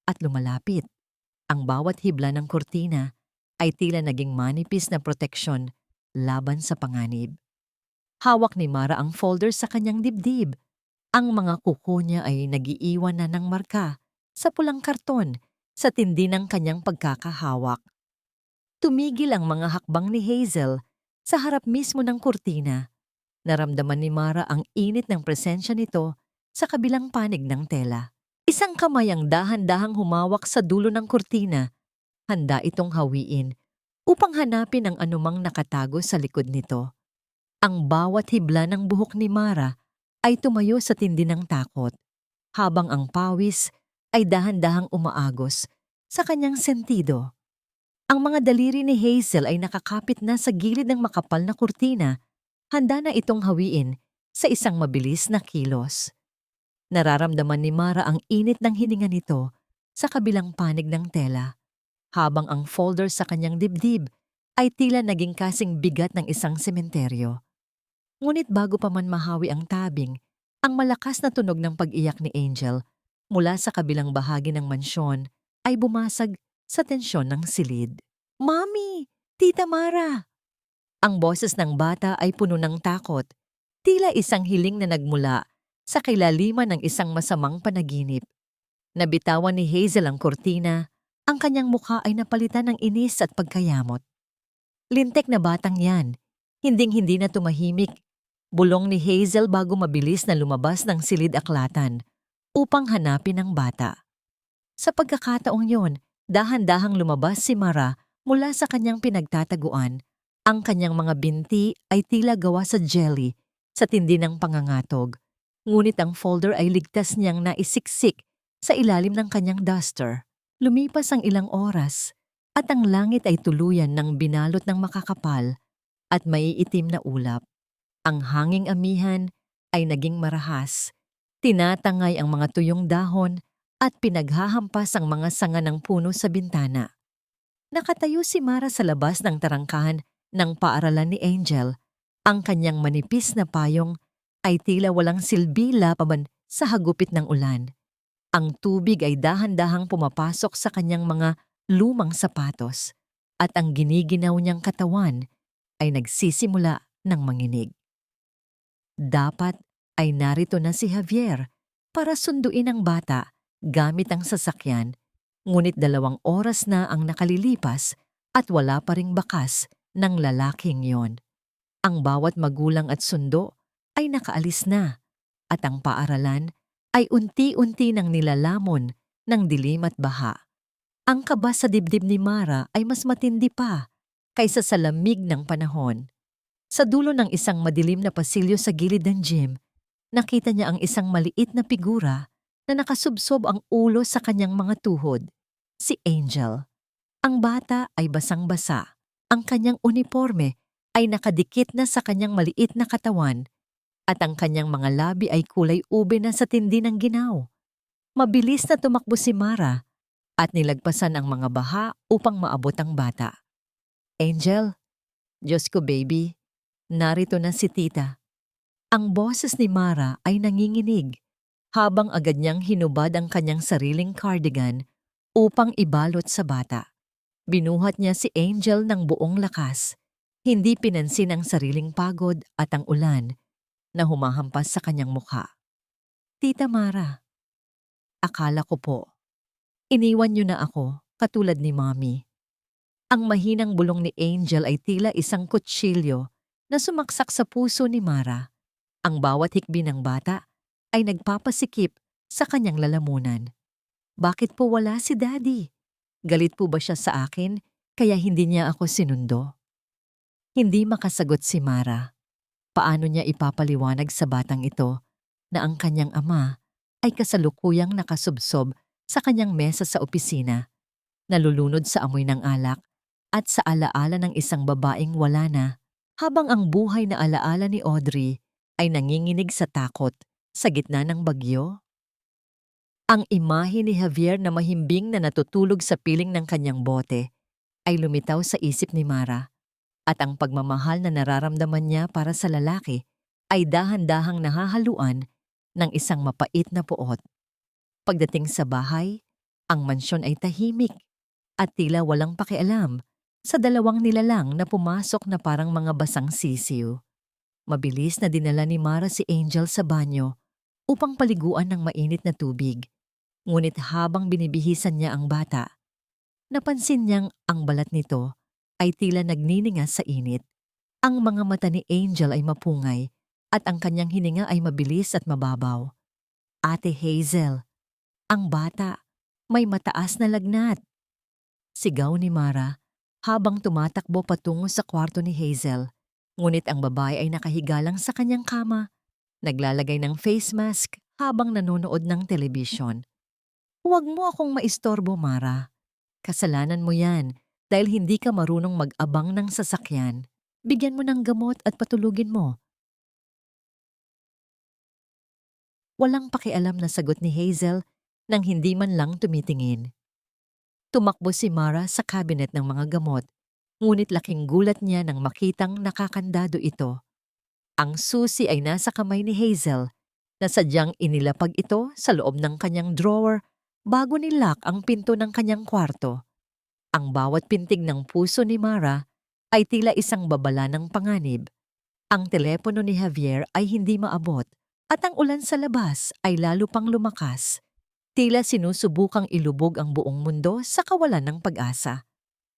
at lumalapit. Ang bawat hibla ng kurtina ay tila naging manipis na proteksyon laban sa panganib. Hawak ni Mara ang folder sa kanyang dibdib. Ang mga kuko niya ay nagiiwan na ng marka sa pulang karton sa tindi ng kanyang pagkakahawak. Tumigil ang mga hakbang ni Hazel sa harap mismo ng kurtina. Naramdaman ni Mara ang init ng presensya nito sa kabilang panig ng tela. Isang kamay ang dahan-dahang humawak sa dulo ng kurtina. Handa itong hawiin upang hanapin ang anumang nakatago sa likod nito. Ang bawat hibla ng buhok ni Mara ay tumayo sa tindi ng takot, habang ang pawis ay dahan-dahang umaagos sa kanyang sentido. Ang mga daliri ni Hazel ay nakakapit na sa gilid ng makapal na kurtina, handa na itong hawiin sa isang mabilis na kilos. Nararamdaman ni Mara ang init ng hininga nito sa kabilang panig ng tela, habang ang folder sa kanyang dibdib ay tila naging kasing bigat ng isang sementeryo. Ngunit bago pa man mahawi ang tabing, ang malakas na tunog ng pag-iyak ni Angel mula sa kabilang bahagi ng mansyon ay bumasag sa tensyon ng silid. "Mami! Tita Mara!" Ang boses ng bata ay puno ng takot, tila isang hiling na nagmula sa kailaliman ng isang masamang panaginip. Nabitawan ni Hazel ang kurtina, ang kanyang mukha ay napalitan ng inis at pagkayamot. Lintek na batang yan, hinding-hindi na tumahimik. Bulong ni Hazel bago mabilis na lumabas ng silid-aklatan upang hanapin ang bata. Sa pagkakataong yon, dahan-dahang lumabas si Mara mula sa kanyang pinagtataguan. Ang kanyang mga binti ay tila gawa sa jelly sa tindi ng pangangatog, ngunit ang folder ay ligtas niyang naisiksik sa ilalim ng kanyang duster. Lumipas ang ilang oras at ang langit ay tuluyan ng binalot ng makakapal at maiitim na ulap. Ang hanging amihan ay naging marahas, tinatangay ang mga tuyong dahon at pinaghahampas ang mga sanga ng puno sa bintana. Nakatayo si Mara sa labas ng tarangkahan ng paaralan ni Angel. Ang kanyang manipis na payong ay tila walang silbi laban sa hagupit ng ulan. Ang tubig ay dahan-dahang pumapasok sa kanyang mga lumang sapatos at ang giniginaw niyang katawan ay nagsisimula ng manginig. Dapat ay narito na si Javier para sunduin ang bata gamit ang sasakyan, ngunit 2 oras na ang nakalilipas at wala pa ring bakas ng lalaking yon. Ang bawat magulang at sundo ay nakaalis na at ang paaralan ay unti-unti nang nilalamon ng dilim at baha. Ang kaba sa dibdib ni Mara ay mas matindi pa kaysa sa lamig ng panahon. Sa dulo ng isang madilim na pasilyo sa gilid ng gym, nakita niya ang isang maliit na figura na nakasubsob ang ulo sa kanyang mga tuhod. Si Angel. Ang bata ay basang-basa. Ang kanyang uniforme ay nakadikit na sa kanyang maliit na katawan at ang kanyang mga labi ay kulay ube na sa tindi ng ginaw. Mabilis na tumakbo si Mara at nilagpasan ang mga baha upang maabot ang bata. "Angel, Diyos ko baby, narito na si tita." Ang boses ni Mara ay nanginginig habang agad niyang hinubad ang kanyang sariling cardigan upang ibalot sa bata. Binuhat niya si Angel ng buong lakas, hindi pinansin ang sariling pagod at ang ulan na humahampas sa kanyang mukha. "Tita Mara, akala ko po, iniwan niyo na ako katulad ni Mommy." Ang mahinang bulong ni Angel ay tila isang kutsilyo na sumaksak sa puso ni Mara. Ang bawat hikbi ng bata ay nagpapasikip sa kanyang lalamunan. Bakit po wala si Daddy? Galit po ba siya sa akin kaya hindi niya ako sinundo? Hindi makasagot si Mara. Paano niya ipapaliwanag sa batang ito na ang kanyang ama ay kasalukuyang nakasubsob sa kanyang mesa sa opisina, nalulunod sa amoy ng alak at sa alaala ng isang babaeng wala na, habang ang buhay na alaala ni Audrey ay nanginginig sa takot sa gitna ng bagyo? Ang imahe ni Javier na mahimbing na natutulog sa piling ng kanyang bote ay lumitaw sa isip ni Mara, at ang pagmamahal na nararamdaman niya para sa lalaki ay dahan-dahang nahahaluan ng isang mapait na puot. Pagdating sa bahay, ang mansyon ay tahimik at tila walang pakialam sa 2 nilalang na pumasok na parang mga basang sisiw. Mabilis na dinala ni Mara si Angel sa banyo upang paliguan ng mainit na tubig. Ngunit habang binibihisan niya ang bata, napansin niyang ang balat nito ay tila nagniningas sa init. Ang mga mata ni Angel ay mapungay at ang kanyang hininga ay mabilis at mababaw. "Ate Hazel, ang bata, may mataas na lagnat." Sigaw ni Mara habang tumatakbo patungo sa kwarto ni Hazel. Ngunit ang babae ay nakahiga lang sa kanyang kama, naglalagay ng face mask habang nanonood ng telebisyon. "Huwag mo akong maistorbo, Mara. Kasalanan mo yan dahil hindi ka marunong mag-abang ng sasakyan. Bigyan mo ng gamot at patulugin mo." Walang pakialam na sagot ni Hazel nang hindi man lang tumitingin. Tumakbo si Mara sa cabinet ng mga gamot, Ngunit laking gulat niya nang makitang nakakandado ito. Ang susi ay nasa kamay ni Hazel na sadyang inilapag ito sa loob ng kanyang drawer bago nilock ang pinto ng kanyang kwarto. Ang bawat pintig ng puso ni Mara ay tila isang babala ng panganib. Ang telepono ni Javier ay hindi maabot at ang ulan sa labas ay lalo pang lumakas. Tila sinusubukang ilubog ang buong mundo sa kawalan ng pag-asa.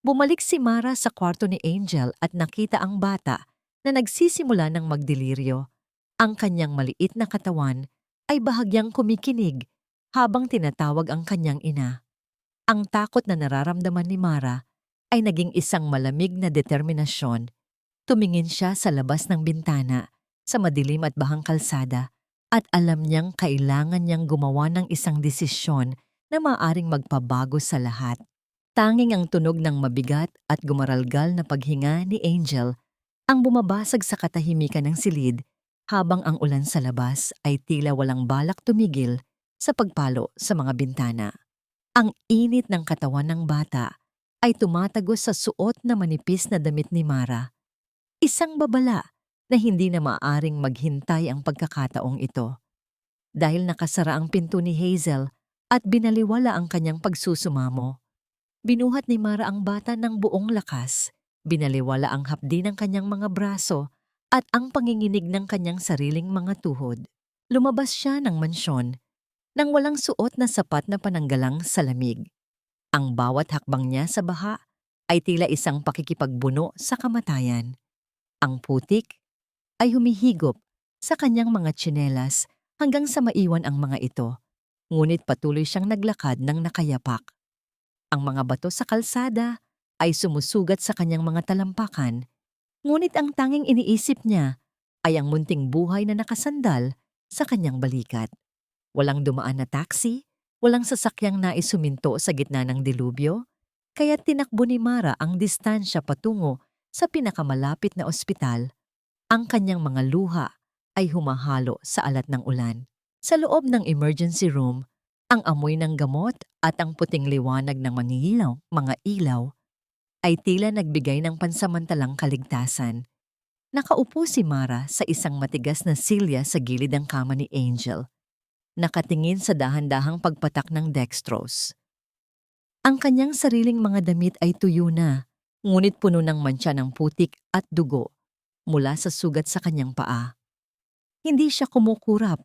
Bumalik si Mara sa kwarto ni Angel at nakita ang bata na nagsisimula ng magdeliryo. Ang kanyang maliit na katawan ay bahagyang kumikinig habang tinatawag ang kanyang ina. Ang takot na nararamdaman ni Mara ay naging isang malamig na determinasyon. Tumingin siya sa labas ng bintana sa madilim at bahang kalsada at alam niyang kailangan niyang gumawa ng isang desisyon na maaaring magpabago sa lahat. Tanging ang tunog ng mabigat at gumaralgal na paghinga ni Angel ang bumabasag sa katahimikan ng silid habang ang ulan sa labas ay tila walang balak tumigil sa pagpalo sa mga bintana. Ang init ng katawan ng bata ay tumatagos sa suot na manipis na damit ni Mara. Isang babala na hindi na maaaring maghintay ang pagkakataong ito. Dahil nakasara ang pinto ni Hazel at binaliwala ang kanyang pagsusumamo, binuhat ni Mara ang bata ng buong lakas, binaliwala ang hapdi ng kanyang mga braso at ang panginginig ng kanyang sariling mga tuhod. Lumabas siya ng mansyon nang walang suot na sapat na pananggalang sa lamig. Ang bawat hakbang niya sa baha ay tila isang pakikipagbuno sa kamatayan. Ang putik ay humihigop sa kanyang mga tsinelas hanggang sa maiwan ang mga ito, ngunit patuloy siyang naglakad ng nakayapak. Ang mga bato sa kalsada ay sumusugat sa kanyang mga talampakan, ngunit ang tanging iniisip niya ay ang munting buhay na nakasandal sa kanyang balikat. Walang dumaan na taxi, walang sasakyang nais huminto sa gitna ng dilubyo, kaya tinakbo ni Mara ang distansya patungo sa pinakamalapit na ospital. Ang kanyang mga luha ay humahalo sa alat ng ulan. Sa loob ng emergency room, ang amoy ng gamot at ang puting liwanag ng mga ilaw ay tila nagbigay ng pansamantalang kaligtasan. Nakaupo si Mara sa isang matigas na silya sa gilid ng kama ni Angel. Nakatingin sa dahan-dahang pagpatak ng dextrose. Ang kanyang sariling mga damit ay tuyo na, ngunit puno ng mantsa ng putik at dugo mula sa sugat sa kanyang paa. Hindi siya kumukurap.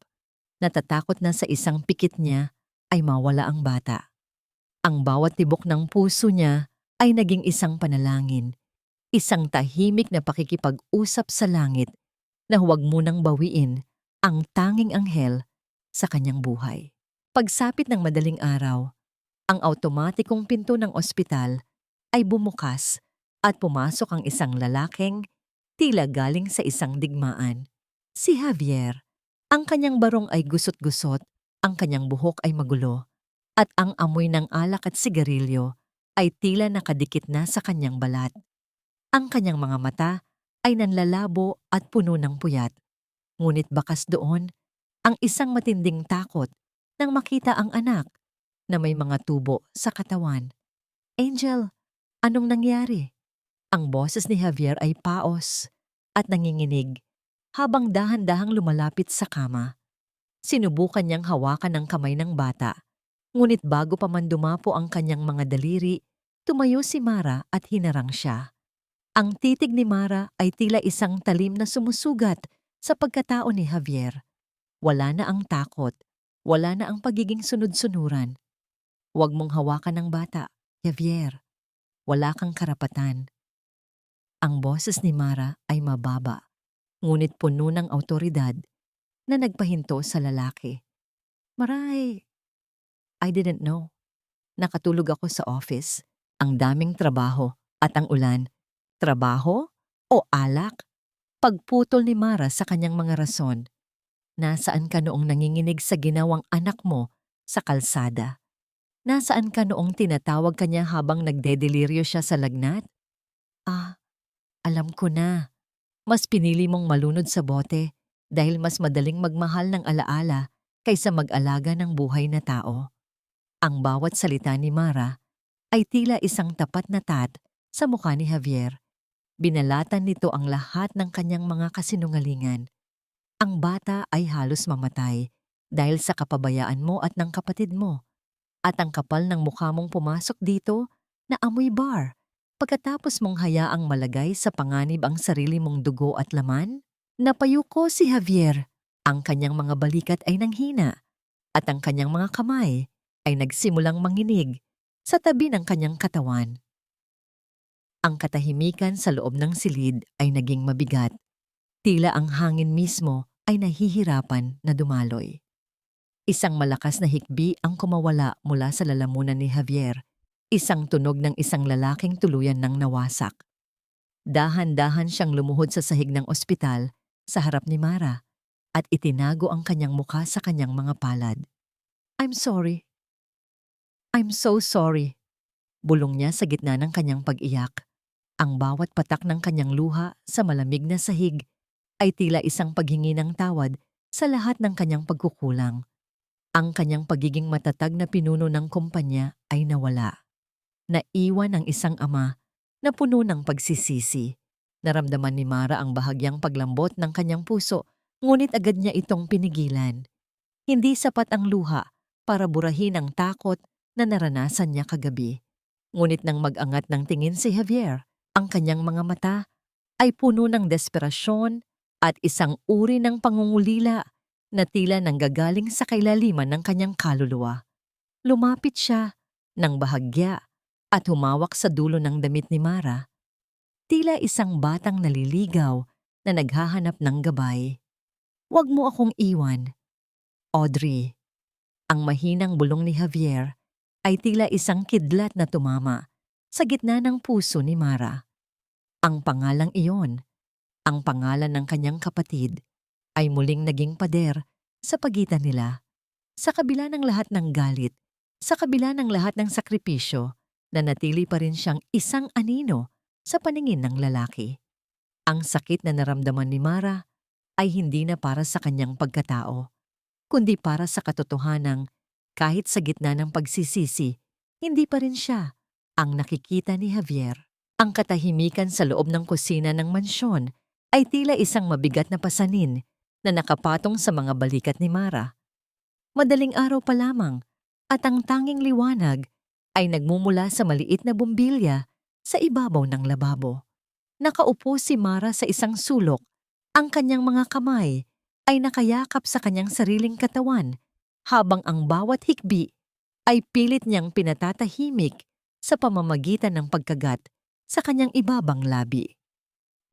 Natatakot na sa isang pikit niya ay mawala ang bata. Ang bawat tibok ng puso niya ay naging isang panalangin, isang tahimik na pakikipag-usap sa langit na huwag munang bawiin ang tanging anghel sa kanyang buhay. Pagsapit ng madaling araw, ang automatikong pinto ng ospital ay bumukas at pumasok ang isang lalaking tila galing sa isang digmaan. Si Javier. Ang kanyang barong ay gusot-gusot, ang kanyang buhok ay magulo, at ang amoy ng alak at sigarilyo ay tila nakadikit na sa kanyang balat. Ang kanyang mga mata ay nanlalabo at puno ng puyat. Ngunit bakas doon ang isang matinding takot nang makita ang anak na may mga tubo sa katawan. Angel, anong nangyari? Ang boses ni Javier ay paos at nanginginig habang dahan-dahang lumalapit sa kama. Sinubukan niyang hawakan ang kamay ng bata, ngunit bago pa man dumapo ang kanyang mga daliri, tumayo si Mara at hinarang siya. Ang titig ni Mara ay tila isang talim na sumusugat sa pagkatao ni Javier. Wala na ang takot, wala na ang pagiging sunod-sunuran. Huwag mong hawakan ang bata, Javier. Wala kang karapatan. Ang boses ni Mara ay mababa, ngunit puno ng awtoridad na nagpahinto sa lalaki. Maray, I didn't know. Nakatulog ako sa office, ang daming trabaho at ang ulan. Trabaho o alak? Pagputol ni Mara sa kanyang mga rason. Nasaan ka noong nanginginig sa ginawang anak mo sa kalsada? Nasaan ka noong tinatawag ka niya habang nagdedeliryo siya sa lagnat? Alam ko na. Mas pinili mong malunod sa bote dahil mas madaling magmahal ng alaala kaysa mag-alaga ng buhay na tao. Ang bawat salita ni Mara ay tila isang tapat na tat Sa mukha ni Javier, binalatan nito ang lahat ng kanyang mga kasinungalingan. Ang bata ay halos mamatay dahil sa kapabayaan mo at ng kapatid mo. At ang kapal ng mukha mong pumasok dito na amoy bar pagkatapos mong hayaang malagay sa panganib ang sarili mong dugo at laman? Napayuko si Javier. Ang kanyang mga balikat ay nanghina at ang kanyang mga kamay ay nagsimulang manginig sa tabi ng kanyang katawan. Ang katahimikan sa loob ng silid ay naging mabigat. Tila ang hangin mismo ay nahihirapan na dumaloy. Isang malakas na hikbi ang kumawala mula sa lalamunan ni Javier. Isang tunog ng isang lalaking tuluyan ng nawasak. Dahan-dahan siyang lumuhod sa sahig ng ospital sa harap ni Mara at itinago ang kanyang mukha sa kanyang mga palad. "I'm sorry. I'm so sorry." Bulong niya sa gitna ng kanyang pag-iyak. Ang bawat patak ng kanyang luha sa malamig na sahig ay tila isang paghingi ng tawad sa lahat ng kanyang pagkukulang. Ang kanyang pagiging matatag na pinuno ng kumpanya ay nawala. Naiwan ang isang ama na puno ng pagsisisi. Naramdaman ni Mara ang bahagyang paglambot ng kanyang puso, ngunit agad niya itong pinigilan. Hindi sapat ang luha para burahin ang takot na naranasan niya kagabi. Ngunit nang mag-angat ng tingin si Javier, ang kanyang mga mata ay puno ng desperasyon at isang uri ng pangungulila na tila nanggagaling sa kailaliman ng kanyang kaluluwa. Lumapit siya ng bahagya at humawak sa dulo ng damit ni Mara. Tila isang batang naliligaw na naghahanap ng gabay. "Huwag mo akong iwan, Audrey." Ang mahinang bulong ni Javier ay tila isang kidlat na tumama sa gitna ng puso ni Mara. Ang pangalang iyon, ang pangalan ng kanyang kapatid, ay muling naging pader sa pagitan nila. Sa kabila ng lahat ng galit, sa kabila ng lahat ng sakripisyo, nanatili pa rin siyang isang anino sa paningin ng lalaki. Ang sakit na naramdaman ni Mara ay hindi na para sa kanyang pagkatao, kundi para sa katotohanang kahit sa gitna ng pagsisisi, hindi pa rin siya ang nakikita ni Javier. Ang katahimikan sa loob ng kusina ng mansyon ay tila isang mabigat na pasanin na nakapatong sa mga balikat ni Mara. Madaling araw pa lamang at ang tanging liwanag ay nagmumula sa maliit na bumbilya sa ibabaw ng lababo. Nakaupo si Mara sa isang sulok. Ang kanyang mga kamay ay nakayakap sa kanyang sariling katawan habang ang bawat hikbi ay pilit niyang pinatatahimik sa pamamagitan ng pagkagat sa kanyang ibabang labi.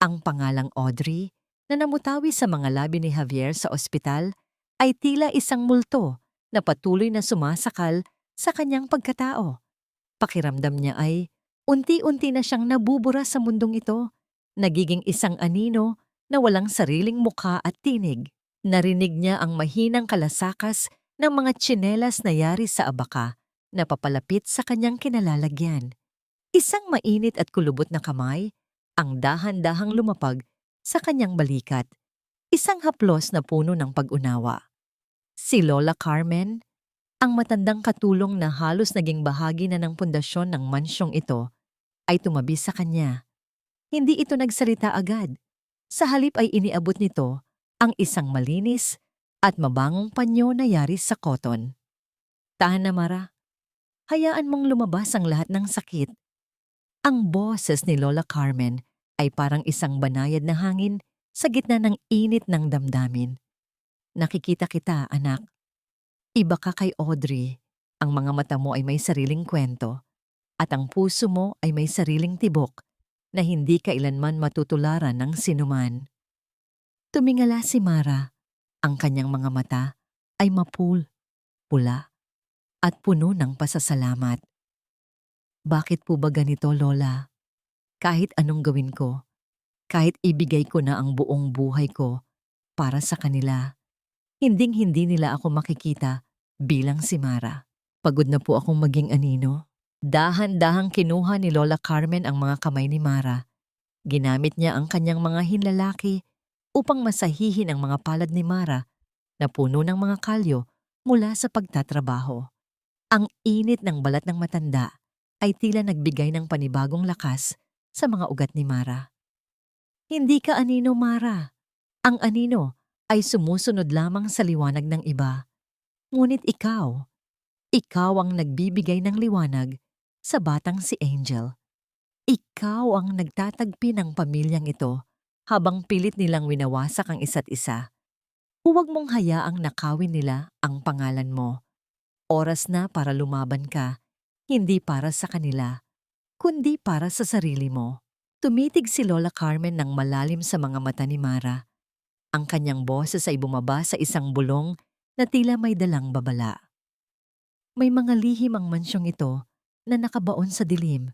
Ang pangalang Audrey na namutawi sa mga labi ni Javier sa ospital ay tila isang multo na patuloy na sumasakal sa kanyang pagkatao. Pakiramdam niya ay unti-unti na siyang nabubura sa mundong ito, nagiging isang anino na walang sariling mukha at tinig. Narinig niya ang mahinang kalasakas ng mga tsinelas na yari sa abaka na papalapit sa kanyang kinalalagyan. Isang mainit at kulubot na kamay ang dahan-dahang lumapag sa kanyang balikat. Isang haplos na puno ng pag-unawa. Si Lola Carmen, ang matandang katulong na halos naging bahagi na ng pundasyon ng mansyong ito, ay tumabi sa kanya. Hindi ito nagsalita agad. Sa halip ay iniabot nito ang isang malinis at mabangong panyo na yari sa koton. "Tahan na, Mara. Hayaan mong lumabas ang lahat ng sakit." Ang boses ni Lola Carmen ay parang isang banayad na hangin sa gitna ng init ng damdamin. "Nakikita kita, anak. Iba ka kay Audrey. Ang mga mata mo ay may sariling kwento at ang puso mo ay may sariling tibok na hindi kailanman matutularan ng sinuman." Tumingala si Mara. Ang kanyang mga mata ay mapul, pula, at puno ng pasasalamat. "Bakit po ba ganito, Lola? Kahit anong gawin ko, kahit ibigay ko na ang buong buhay ko para sa kanila, hinding-hindi nila ako makikita bilang si Mara. Pagod na po akong maging anino." Dahan-dahang kinuha ni Lola Carmen ang mga kamay ni Mara. Ginamit niya ang kanyang mga hinlalaki upang masahihin ang mga palad ni Mara na puno ng mga kalyo mula sa pagtatrabaho. Ang init ng balat ng matanda ay tila nagbigay ng panibagong lakas sa mga ugat ni Mara. Hindi ka anino, Mara. Ang anino ay sumusunod lamang sa liwanag ng iba. Ngunit ikaw ang nagbibigay ng liwanag sa batang si Angel. Ikaw ang nagtatagpi ng pamilyang ito habang pilit nilang winawasak ang isa't isa. Huwag mong hayaang nakawin nila ang pangalan mo. Oras na para lumaban ka, hindi para sa kanila, kundi para sa sarili mo. Tumitig si Lola Carmen ng malalim sa mga mata ni Mara. Ang kanyang boses ay bumaba sa isang bulong na tila may dalang babala. May mga lihim ang mansyong ito na nakabaon sa dilim.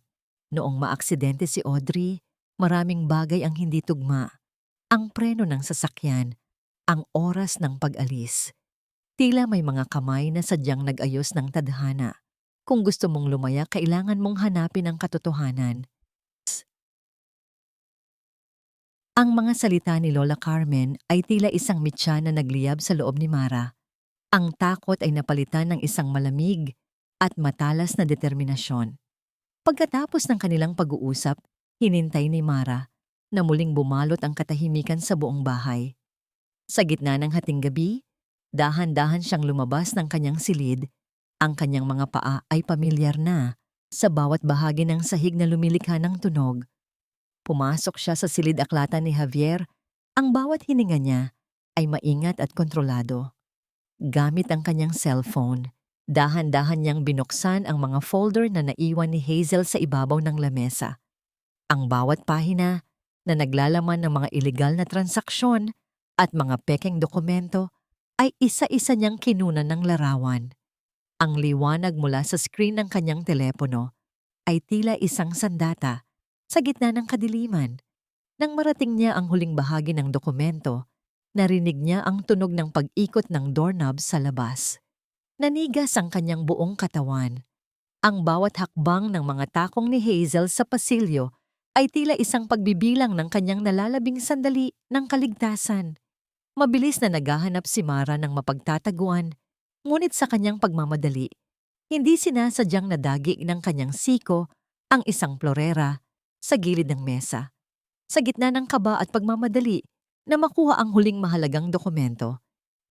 Noong maaksidente si Audrey, maraming bagay ang hindi tugma. Ang preno ng sasakyan, ang oras ng pag-alis. Tila may mga kamay na sadyang nag-ayos ng tadhana. Kung gusto mong lumaya, kailangan mong hanapin ang katotohanan. Ang mga salita ni Lola Carmen ay tila isang mitya na nagliyab sa loob ni Mara. Ang takot ay napalitan ng isang malamig at matalas na determinasyon. Pagkatapos ng kanilang pag-uusap, hinintay ni Mara na muling bumalot ang katahimikan sa buong bahay. Sa gitna ng hating gabi, dahan-dahan siyang lumabas ng kanyang silid. Ang kanyang mga paa ay pamilyar na sa bawat bahagi ng sahig na lumilikha ng tunog. Pumasok siya sa silid-aklatan ni Javier. Ang bawat hininga niya ay maingat at kontrolado. Gamit ang kanyang cellphone, dahan-dahan niyang binuksan ang mga folder na naiwan ni Hazel sa ibabaw ng lamesa. Ang bawat pahina na naglalaman ng mga ilegal na transaksyon at mga pekeng dokumento ay isa-isa niyang kinunan ng larawan. Ang liwanag mula sa screen ng kanyang telepono ay tila isang sandata sa gitna ng kadiliman. Nang marating niya ang huling bahagi ng dokumento, narinig niya ang tunog ng pag-ikot ng doorknob sa labas. Nanigas ang kanyang buong katawan. Ang bawat hakbang ng mga takong ni Hazel sa pasilyo ay tila isang pagbibilang ng kanyang nalalabing sandali ng kaligtasan. Mabilis na naghahanap si Mara ng mapagtataguan, ngunit sa kanyang pagmamadali, hindi sinasadyang nadagi ng kanyang siko ang isang plorera sa gilid ng mesa. Sa gitna ng kaba at pagmamadali na makuha ang huling mahalagang dokumento,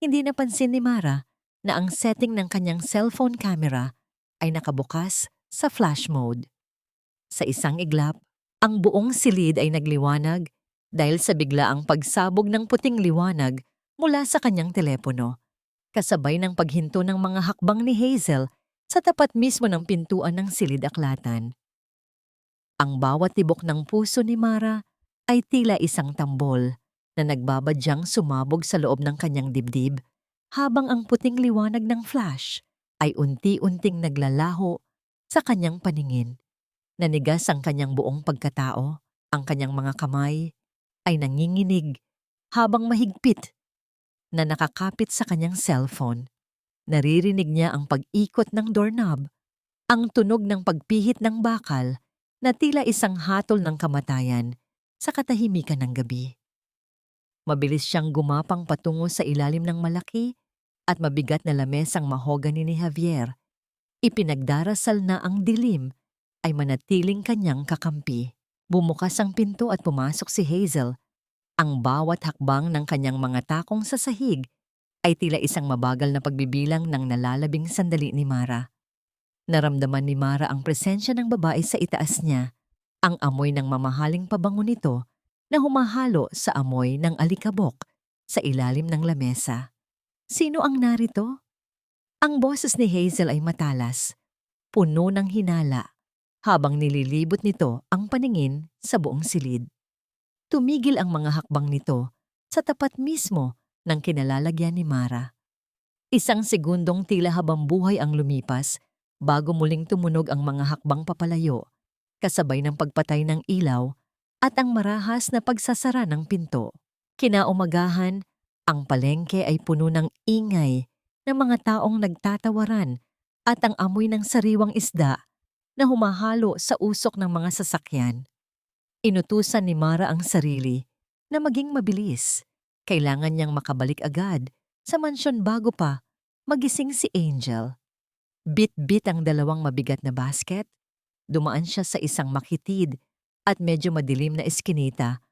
hindi napansin ni Mara na ang setting ng kanyang cellphone camera ay nakabukas sa flash mode. Sa isang iglap, ang buong silid ay nagliwanag dahil sa biglaang pagsabog ng puting liwanag mula sa kanyang telepono, kasabay ng paghinto ng mga hakbang ni Hazel sa tapat mismo ng pintuan ng silid-aklatan. Ang bawat tibok ng puso ni Mara ay tila isang tambol na nagbabadyang sumabog sa loob ng kanyang dibdib habang ang puting liwanag ng flash ay unti-unting naglalaho sa kanyang paningin. Nanigas ang kanyang buong pagkatao, ang kanyang mga kamay ay nanginginig habang mahigpit na nakakapit sa kanyang cellphone. Naririnig niya ang pag-ikot ng doorknob, ang tunog ng pagpihit ng bakal na tila isang hatol ng kamatayan sa katahimikan ng gabi. Mabilis siyang gumapang patungo sa ilalim ng malaki at mabigat na lamesang mahogany ni Javier. Ipinagdarasal na ang dilim ay manatiling kanyang kakampi. Bumukas ang pinto at pumasok si Hazel. Ang bawat hakbang ng kanyang mga takong sa sahig ay tila isang mabagal na pagbibilang ng nalalabing sandali ni Mara. Naramdaman ni Mara ang presensya ng babae sa itaas niya, ang amoy ng mamahaling pabango nito na humahalo sa amoy ng alikabok sa ilalim ng lamesa. Sino ang narito? Ang boses ni Hazel ay matalas, puno ng hinala, habang nililibot nito ang paningin sa buong silid. Tumigil ang mga hakbang nito sa tapat mismo ng kinalalagyan ni Mara. Isang segundong tila habang buhay ang lumipas bago muling tumunog ang mga hakbang papalayo, kasabay ng pagpatay ng ilaw at ang marahas na pagsasara ng pinto. Kinaumagahan, ang palengke ay puno ng ingay ng mga taong nagtatawaran at ang amoy ng sariwang isda na humahalo sa usok ng mga sasakyan. Inutusan ni Mara ang sarili na maging mabilis. Kailangan niyang makabalik agad sa mansyon bago pa magising si Angel. Bit-bit ang dalawang mabigat na basket. Dumaan siya sa isang makitid at medyo madilim na eskinita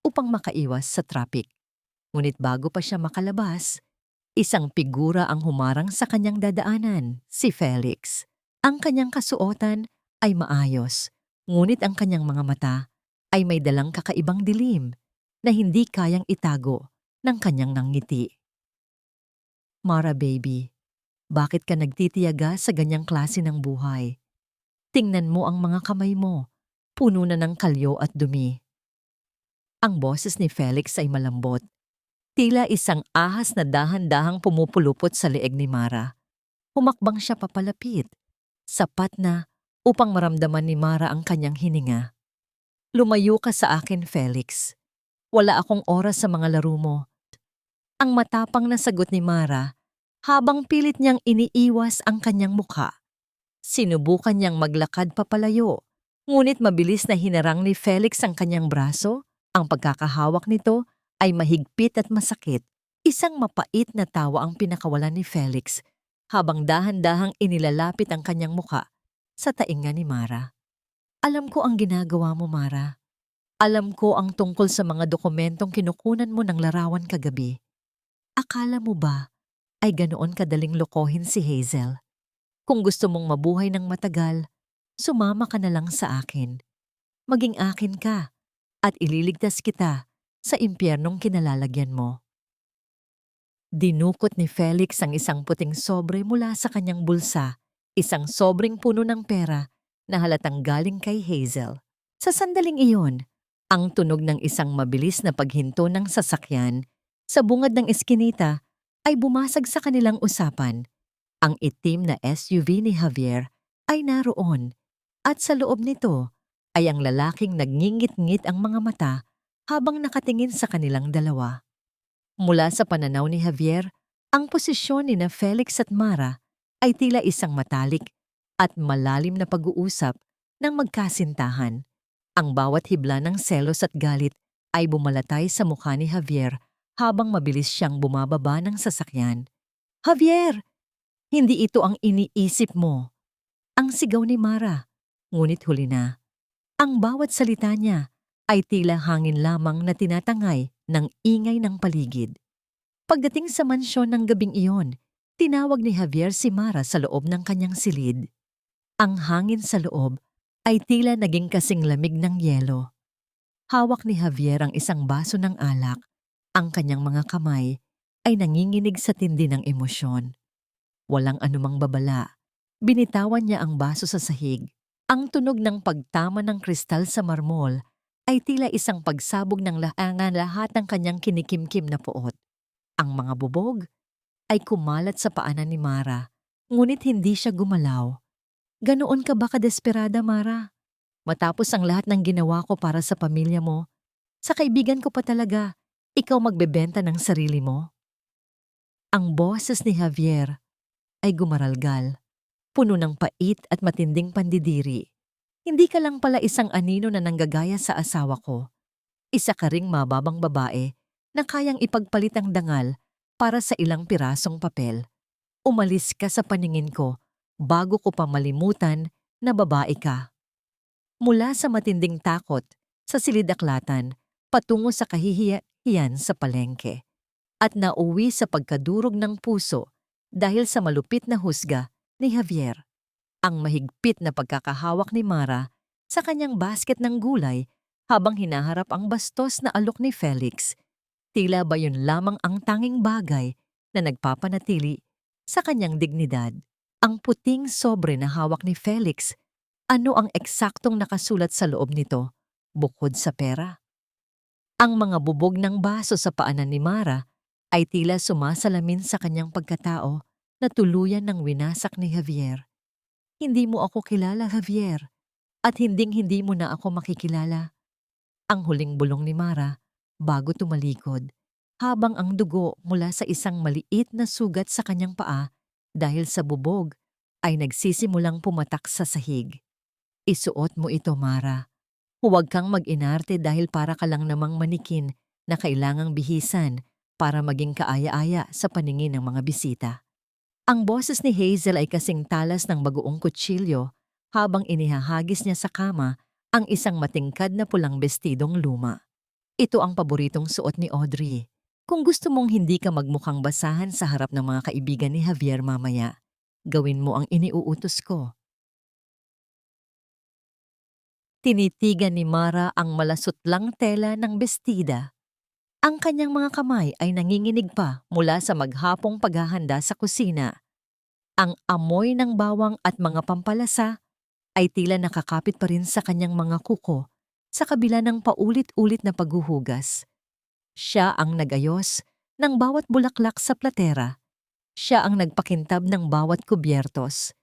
upang makaiwas sa traffic. Ngunit bago pa siya makalabas, isang figura ang humarang sa kanyang dadaanan, si Felix. Ang kanyang kasuotan ay maayos, ngunit ang kanyang mga mata ay may dalang kakaibang dilim na hindi kayang itago ng kanyang nangiti. Mara baby, bakit ka nagtitiyaga sa ganyang klase ng buhay? Tingnan mo ang mga kamay mo, puno na ng kalyo at dumi. Ang boses ni Felix ay malambot. Tila isang ahas na dahan-dahang pumupulupot sa leeg ni Mara. Humakbang siya papalapit, sapat na upang maramdaman ni Mara ang kanyang hininga. Lumayo ka sa akin, Felix. Wala akong oras sa mga laro mo. Ang matapang na sagot ni Mara habang pilit niyang iniiwas ang kanyang mukha. Sinubukan niyang maglakad papalayo, ngunit mabilis na hinarang ni Felix ang kanyang braso. Ang pagkakahawak nito ay mahigpit at masakit. Isang mapait na tawa ang pinakawalan ni Felix habang dahan-dahang inilalapit ang kanyang muka sa tainga ni Mara. Alam ko ang ginagawa mo, Mara. Alam ko ang tungkol sa mga dokumentong kinukunan mo ng larawan kagabi. Akala mo ba ay ganoon kadaling lokohin si Hazel? Kung gusto mong mabuhay ng matagal, sumama ka na lang sa akin. Maging akin ka at ililigtas kita sa impyernong kinalalagyan mo. Dinukot ni Felix ang isang puting sobre mula sa kanyang bulsa, isang sobreng puno ng pera na halatang galing kay Hazel. Sa sandaling iyon, ang tunog ng isang mabilis na paghinto ng sasakyan sa bungad ng eskinita ay bumasag sa kanilang usapan. Ang itim na SUV ni Javier ay naroon at sa loob nito ay ang lalaking nagngingit-ngit ang mga mata habang nakatingin sa kanilang dalawa. Mula sa pananaw ni Javier, ang posisyon ni na Felix at Mara ay tila isang matalik at malalim na pag-uusap ng magkasintahan. Ang bawat hibla ng selos at galit ay bumalatay sa mukha ni Javier habang mabilis siyang bumababa ng sasakyan. Javier! Hindi ito ang iniisip mo. Ang sigaw ni Mara, ngunit huli na. Ang bawat salita niya ay tila hangin lamang na tinatangay ng ingay ng paligid. Pagdating sa mansyon ng gabing iyon, tinawag ni Javier si Mara sa loob ng kanyang silid. Ang hangin sa loob ay tila naging kasing lamig ng yelo. Hawak ni Javier ang isang baso ng alak. Ang kanyang mga kamay ay nanginginig sa tindi ng emosyon. Walang anumang babala. Binitawan niya ang baso sa sahig. Ang tunog ng pagtama ng kristal sa marmol ay tila isang pagsabog ng lahat ng kanyang kinikimkim na puot. Ang mga bubog ay kumalat sa paanan ni Mara, ngunit hindi siya gumalaw. Ganoon ka ba kadesperada, Mara? Matapos ang lahat ng ginawa ko para sa pamilya mo, sa kaibigan ko pa talaga, ikaw magbebenta ng sarili mo? Ang boses ni Javier ay gumaralgal, puno ng pait at matinding pandidiri. Hindi ka lang pala isang anino na nanggagaya sa asawa ko. Isa ka ring mababang babae na kayang ipagpalit ang dangal para sa ilang pirasong papel. Umalis ka sa paningin ko bago ko pa malimutan na babae ka. Mula sa matinding takot sa silidaklatan patungo sa kahihiyan sa palengke at nauwi sa pagkadurog ng puso dahil sa malupit na husga ni Javier. Ang mahigpit na pagkakahawak ni Mara sa kanyang basket ng gulay habang hinaharap ang bastos na alok ni Felix. Tila ba yun lamang ang tanging bagay na nagpapanatili sa kanyang dignidad? Ang puting sobre na hawak ni Felix, ano ang eksaktong nakasulat sa loob nito bukod sa pera? Ang mga bubog ng baso sa paanan ni Mara ay tila sumasalamin sa kanyang pagkatao na tuluyan ng winasak ni Javier. Hindi mo ako kilala, Javier, at hinding-hindi mo na ako makikilala. Ang huling bulong ni Mara bago tumalikod, habang ang dugo mula sa isang maliit na sugat sa kanyang paa dahil sa bubog ay nagsisimulang pumatak sa sahig. Isuot mo ito, Mara. Huwag kang mag-inarte dahil para ka lang namang manikin na kailangang bihisan para maging kaaya-aya sa paningin ng mga bisita. Ang boses ni Hazel ay kasing talas ng bagoong kutsilyo habang inihahagis niya sa kama ang isang matingkad na pulang bestidong luma. Ito ang paboritong suot ni Audrey. Kung gusto mong hindi ka magmukhang basahan sa harap ng mga kaibigan ni Javier mamaya, gawin mo ang iniuutos ko. Tinitigan ni Mara ang malasutlang tela ng bestida. Ang kanyang mga kamay ay nanginginig pa mula sa maghapong paghahanda sa kusina. Ang amoy ng bawang at mga pampalasa ay tila nakakapit pa rin sa kanyang mga kuko sa kabila ng paulit-ulit na paghuhugas. Siya ang nagayos ng bawat bulaklak sa platera. Siya ang nagpakintab ng bawat kubyertos.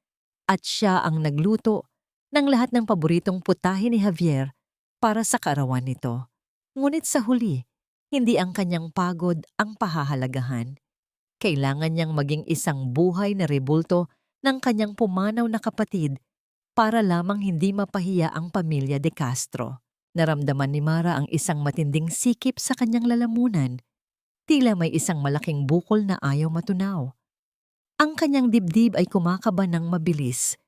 At siya ang nagluto ng lahat ng paboritong putahe ni Javier para sa kaarawan nito. Ngunit sa huli, hindi ang kanyang pagod ang pahahalagahan. Kailangan niyang maging isang buhay na rebulto ng kanyang pumanaw na kapatid para lamang hindi mapahiya ang pamilya de Castro. Naramdaman ni Mara ang isang matinding sikip sa kanyang lalamunan. Tila may isang malaking bukol na ayaw matunaw. Ang kanyang dibdib ay kumakaba ng mabilis.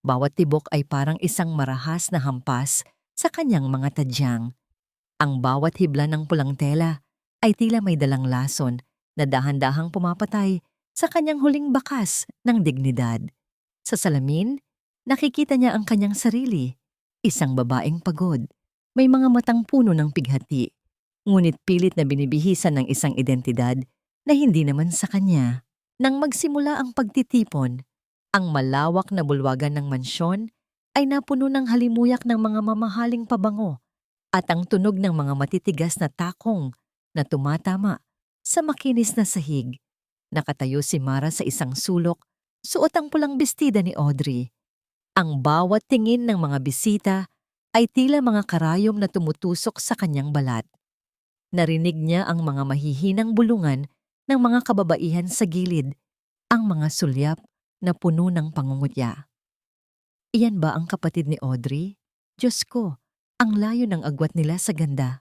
Bawat tibok ay parang isang marahas na hampas sa kanyang mga tadyang. Ang bawat hibla ng pulang tela ay tila may dalang lason na dahan-dahang pumapatay sa kanyang huling bakas ng dignidad. Sa salamin, nakikita niya ang kanyang sarili, isang babaeng pagod. May mga matang puno ng pighati, ngunit pilit na binibihisan ng isang identidad na hindi naman sa kanya. Nang magsimula ang pagtitipon, ang malawak na bulwagan ng mansyon ay napuno ng halimuyak ng mga mamahaling pabango at ang tunog ng mga matitigas na takong na tumatama sa makinis na sahig. Nakatayo si Mara sa isang sulok, suot ang pulang bestida ni Audrey. Ang bawat tingin ng mga bisita ay tila mga karayom na tumutusok sa kanyang balat. Narinig niya ang mga mahihinang bulungan ng mga kababaihan sa gilid, ang mga sulyap na puno ng pangungutya. Iyan ba ang kapatid ni Audrey? Diyos ko, ang layo ng agwat nila sa ganda.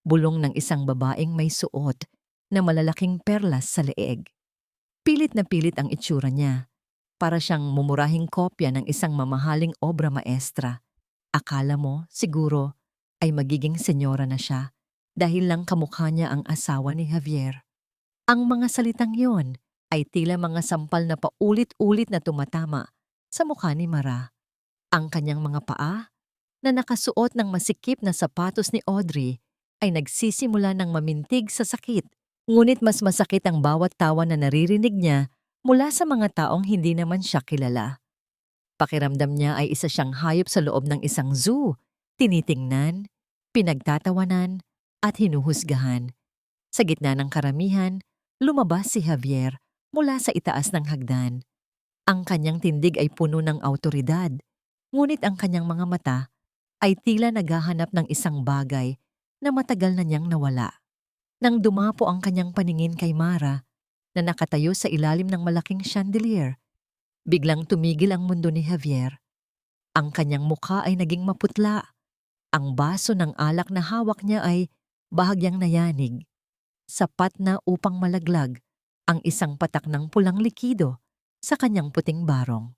Bulong ng isang babaeng may suot na malalaking perlas sa leeg. Pilit na pilit ang itsura niya, para siyang mumurahing kopya ng isang mamahaling obra maestra. Akala mo, siguro, ay magiging senyora na siya dahil lang kamukha niya ang asawa ni Javier. Ang mga salitang yon ay tila mga sampal na paulit-ulit na tumatama sa mukha ni Mara. Ang kanyang mga paa, na nakasuot ng masikip na sapatos ni Audrey, ay nagsisimula ng mamintig sa sakit. Ngunit mas masakit ang bawat tawa na naririnig niya mula sa mga taong hindi naman siya kilala. Pakiramdam niya ay isa siyang hayop sa loob ng isang zoo, tinitingnan, pinagtatawanan, at hinuhusgahan. Sa gitna ng karamihan, lumabas si Javier mula sa itaas ng hagdan. Ang kanyang tindig ay puno ng awtoridad, ngunit ang kanyang mga mata ay tila naghahanap ng isang bagay na matagal na niyang nawala. Nang dumapo ang kanyang paningin kay Mara, na nakatayo sa ilalim ng malaking chandelier, biglang tumigil ang mundo ni Javier. Ang kanyang mukha ay naging maputla. Ang baso ng alak na hawak niya ay bahagyang nayanig, sapat na upang malaglag ang isang patak ng pulang likido sa kanyang puting barong.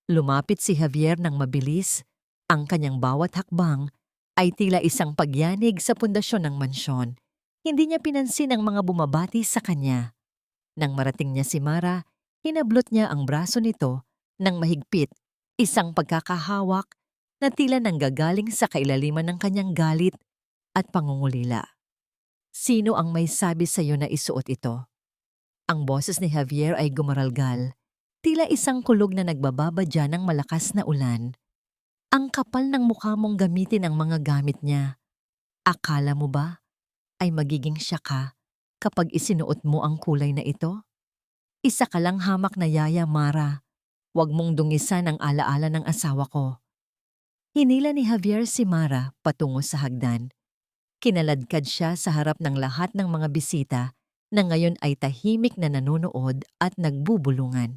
Lumapit si Javier ng mabilis, ang kanyang bawat hakbang ay tila isang pagyanig sa pundasyon ng mansyon. Hindi niya pinansin ang mga bumabati sa kanya. Nang marating niya si Mara, hinablot niya ang braso nito ng mahigpit, isang pagkakahawak na tila nanggagaling sa kailaliman ng kanyang galit at pangungulila. Sino ang may sabi sa iyo na isuot ito? Ang boses ni Javier ay gumaralgal, tila isang kulog na nagbababadya ng malakas na ulan. Ang kapal ng mukha mong gamitin ang mga gamit niya. Akala mo ba ay magiging siya ka kapag isinuot mo ang kulay na ito? Isa ka lang hamak na yaya, Mara. Huwag mong dungisan ang alaala ng asawa ko. Hinila ni Javier si Mara patungo sa hagdan. Kinaladkad siya sa harap ng lahat ng mga bisita na ngayon ay tahimik na nanonood at nagbubulungan.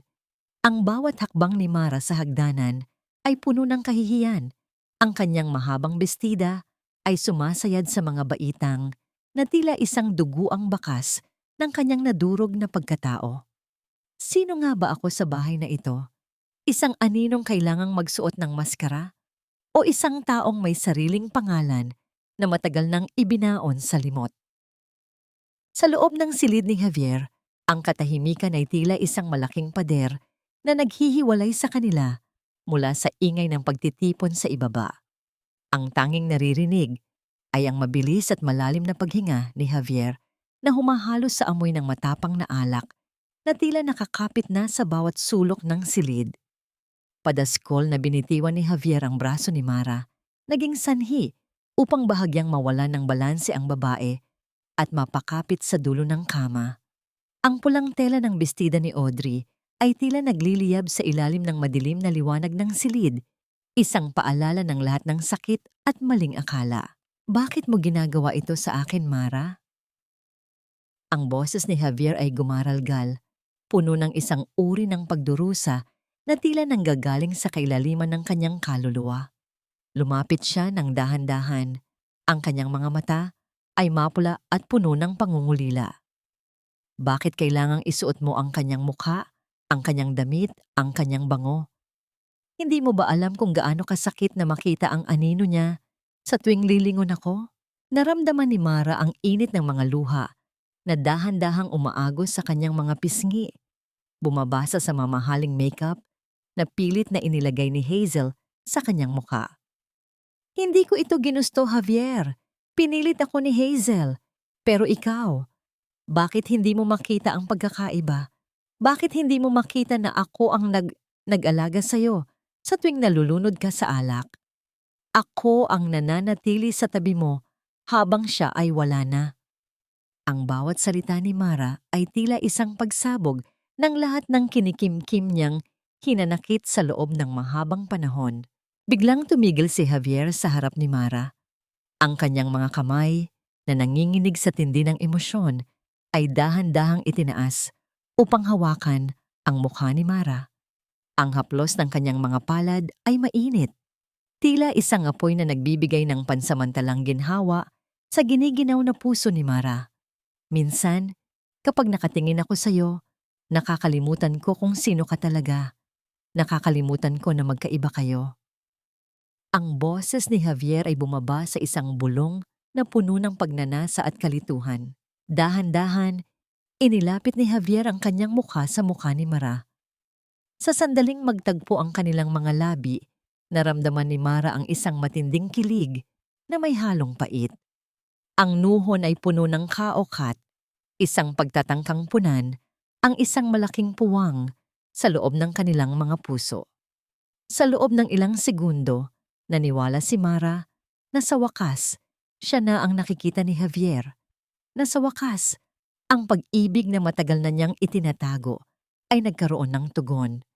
Ang bawat hakbang ni Mara sa hagdanan ay puno ng kahihiyan. Ang kanyang mahabang bestida ay sumasayad sa mga baitang na tila isang duguang bakas ng kanyang nadurog na pagkatao. Sino nga ba ako sa bahay na ito? Isang aninong kailangang magsuot ng maskara? o isang taong may sariling pangalan na matagal nang ibinaon sa limot? Sa loob ng silid ni Javier, ang katahimikan ay tila isang malaking pader na naghihiwalay sa kanila mula sa ingay ng pagtitipon sa ibaba. Ang tanging naririnig ay ang mabilis at malalim na paghinga ni Javier na humahalos sa amoy ng matapang na alak na tila nakakapit na sa bawat sulok ng silid. Padaskol na binitiwan ni Javier ang braso ni Mara, naging sanhi upang bahagyang mawalan ng balanse ang babae at mapakapit sa dulo ng kama. Ang pulang tela ng bestida ni Audrey ay tila nagliliyab sa ilalim ng madilim na liwanag ng silid, isang paalala ng lahat ng sakit at maling akala. Bakit mo ginagawa ito sa akin, Mara? Ang boses ni Javier ay gumaralgal, puno ng isang uri ng pagdurusa na tila nanggagaling sa kailaliman ng kanyang kaluluwa. Lumapit siya ng dahan-dahan. Ang kanyang mga mata ay mapula at puno ng pangungulila. Bakit kailangang isuot mo ang kanyang mukha, ang kanyang damit, ang kanyang bango? Hindi mo ba alam kung gaano kasakit na makita ang anino niya sa tuwing lilingon ako? Naramdaman ni Mara ang init ng mga luha na dahan-dahang umaagos sa kanyang mga pisngi. Bumabasa sa mamahaling makeup na pilit na inilagay ni Hazel sa kanyang mukha. Hindi ko ito ginusto, Javier. Pinilit ako ni Hazel. Pero ikaw, bakit hindi mo makita ang pagkakaiba? Bakit hindi mo makita na ako ang nag-alaga sa'yo sa tuwing nalulunod ka sa alak? Ako ang nananatili sa tabi mo habang siya ay wala na. Ang bawat salita ni Mara ay tila isang pagsabog ng lahat ng kinikimkim niyang hinanakit sa loob ng mahabang panahon. Biglang tumigil si Javier sa harap ni Mara. Ang kanyang mga kamay na nanginginig sa tindi ng emosyon ay dahan-dahang itinaas upang hawakan ang mukha ni Mara. Ang haplos ng kanyang mga palad ay mainit. Tila isang apoy na nagbibigay ng pansamantalang ginhawa sa giniginaw na puso ni Mara. Minsan, kapag nakatingin ako sa iyo, nakakalimutan ko kung sino ka talaga. Nakakalimutan ko na magkaiba kayo. Ang boses ni Javier ay bumaba sa isang bulong na puno ng pagnanasa at kalituhan. Dahan-dahan, inilapit ni Javier ang kanyang mukha sa mukha ni Mara. Sa sandaling magtagpo ang kanilang mga labi, naramdaman ni Mara ang isang matinding kilig na may halong pait. Ang nuhon ay puno ng kaokat, isang pagtatangkang punan, ang isang malaking puwang sa loob ng kanilang mga puso. Sa loob ng ilang segundo, naniwala si Mara na sa wakas, siya na ang nakikita ni Javier. Na sa wakas, ang pag-ibig na matagal na niyang itinatago ay nagkaroon ng tugon.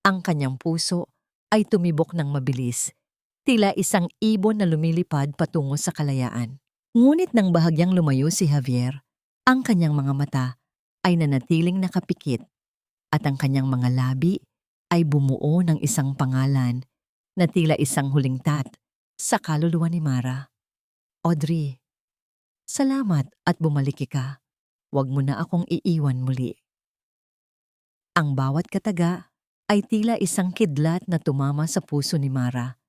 Ang kanyang puso ay tumibok ng mabilis, tila isang ibon na lumilipad patungo sa kalayaan. Ngunit nang bahagyang lumayo si Javier, ang kanyang mga mata ay nanatiling nakapikit at ang kanyang mga labi ay bumuo ng isang pangalan na tila isang huling tat sa kaluluwa ni Mara. Audrey, salamat at bumalik ka. Huwag mo na akong iiwan muli. Ang bawat kataga ay tila isang kidlat na tumama sa puso ni Mara.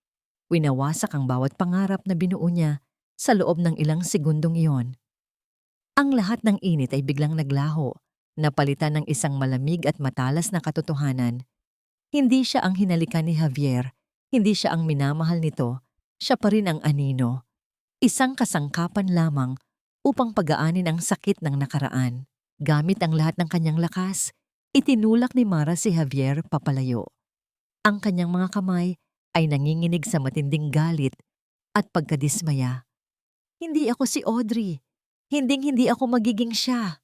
Winawasak ang bawat pangarap na binuo niya sa loob ng ilang segundong iyon. Ang lahat ng init ay biglang naglaho, napalitan ng isang malamig at matalas na katotohanan. Hindi siya ang hinalikan ni Javier, hindi siya ang minamahal nito, siya pa rin ang anino. Isang kasangkapan lamang upang pagaanin ang sakit ng nakaraan. Gamit ang lahat ng kanyang lakas, itinulak ni Mara si Javier papalayo. Ang kanyang mga kamay ay nanginginig sa matinding galit at pagkadismaya. Hindi ako si Audrey. Hinding-hindi ako magiging siya.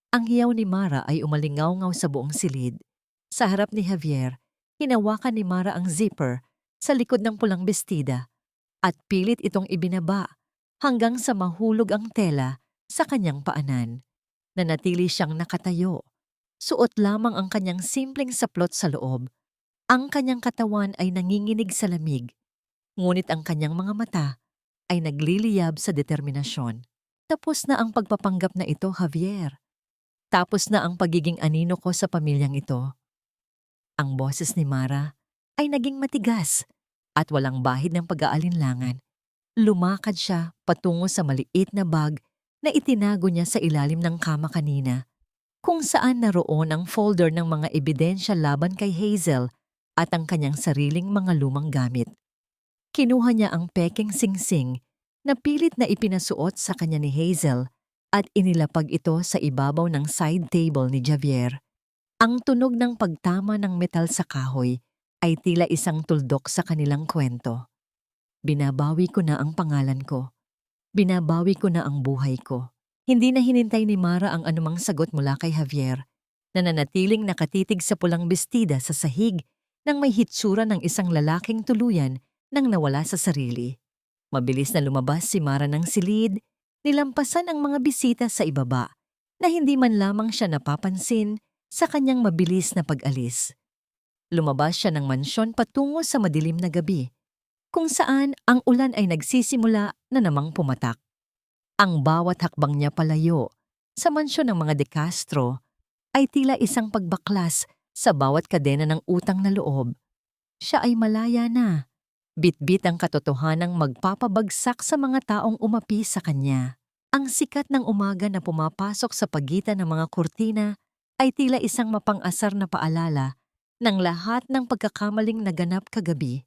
Ang hiyaw ni Mara ay umalingaw-ngaw sa buong silid. Sa harap ni Javier, hinawakan ni Mara ang zipper sa likod ng pulang bestida at pilit itong ibinaba hanggang sa mahulog ang tela sa kanyang paanan. Nanatili siyang nakatayo. Suot lamang ang kanyang simpleng saplot sa loob. Ang kanyang katawan ay nanginginig sa lamig, ngunit ang kanyang mga mata ay nagliliyab sa determinasyon. Tapos na ang pagpapanggap na ito, Javier. Tapos na ang pagiging anino ko sa pamilyang ito. Ang boses ni Mara ay naging matigas. At walang bahid ng pag-aalinlangan, lumakad siya patungo sa maliit na bag na itinago niya sa ilalim ng kama kanina, kung saan naroon ang folder ng mga ebidensya laban kay Hazel at ang kanyang sariling mga lumang gamit. Kinuha niya ang pekeng singsing na pilit na ipinasuot sa kanya ni Hazel at inilapag ito sa ibabaw ng side table ni Javier. Ang tunog ng pagtama ng metal sa kahoy ay tila isang tuldok sa kanilang kwento. Binabawi ko na ang pangalan ko. Binabawi ko na ang buhay ko. Hindi na hinintay ni Mara ang anumang sagot mula kay Javier, na nanatiling nakatitig sa pulang bestida sa sahig nang may hitsura ng isang lalaking tuluyan nang nawala sa sarili. Mabilis na lumabas si Mara ng silid, nilampasan ang mga bisita sa ibaba, na hindi man lamang siya napapansin sa kanyang mabilis na pag-alis. Lumabas siya ng mansyon patungo sa madilim na gabi, kung saan ang ulan ay nagsisimula na namang pumatak. Ang bawat hakbang niya palayo sa mansyon ng mga De Castro ay tila isang pagbaklas sa bawat kadena ng utang na loob. Siya ay malaya na. Bitbit ang katotohanang magpapabagsak sa mga taong umapi sa kanya. Ang sikat ng umaga na pumapasok sa pagitan ng mga kurtina ay tila isang mapang-asar na paalala ng lahat ng pagkakamaling naganap kagabi.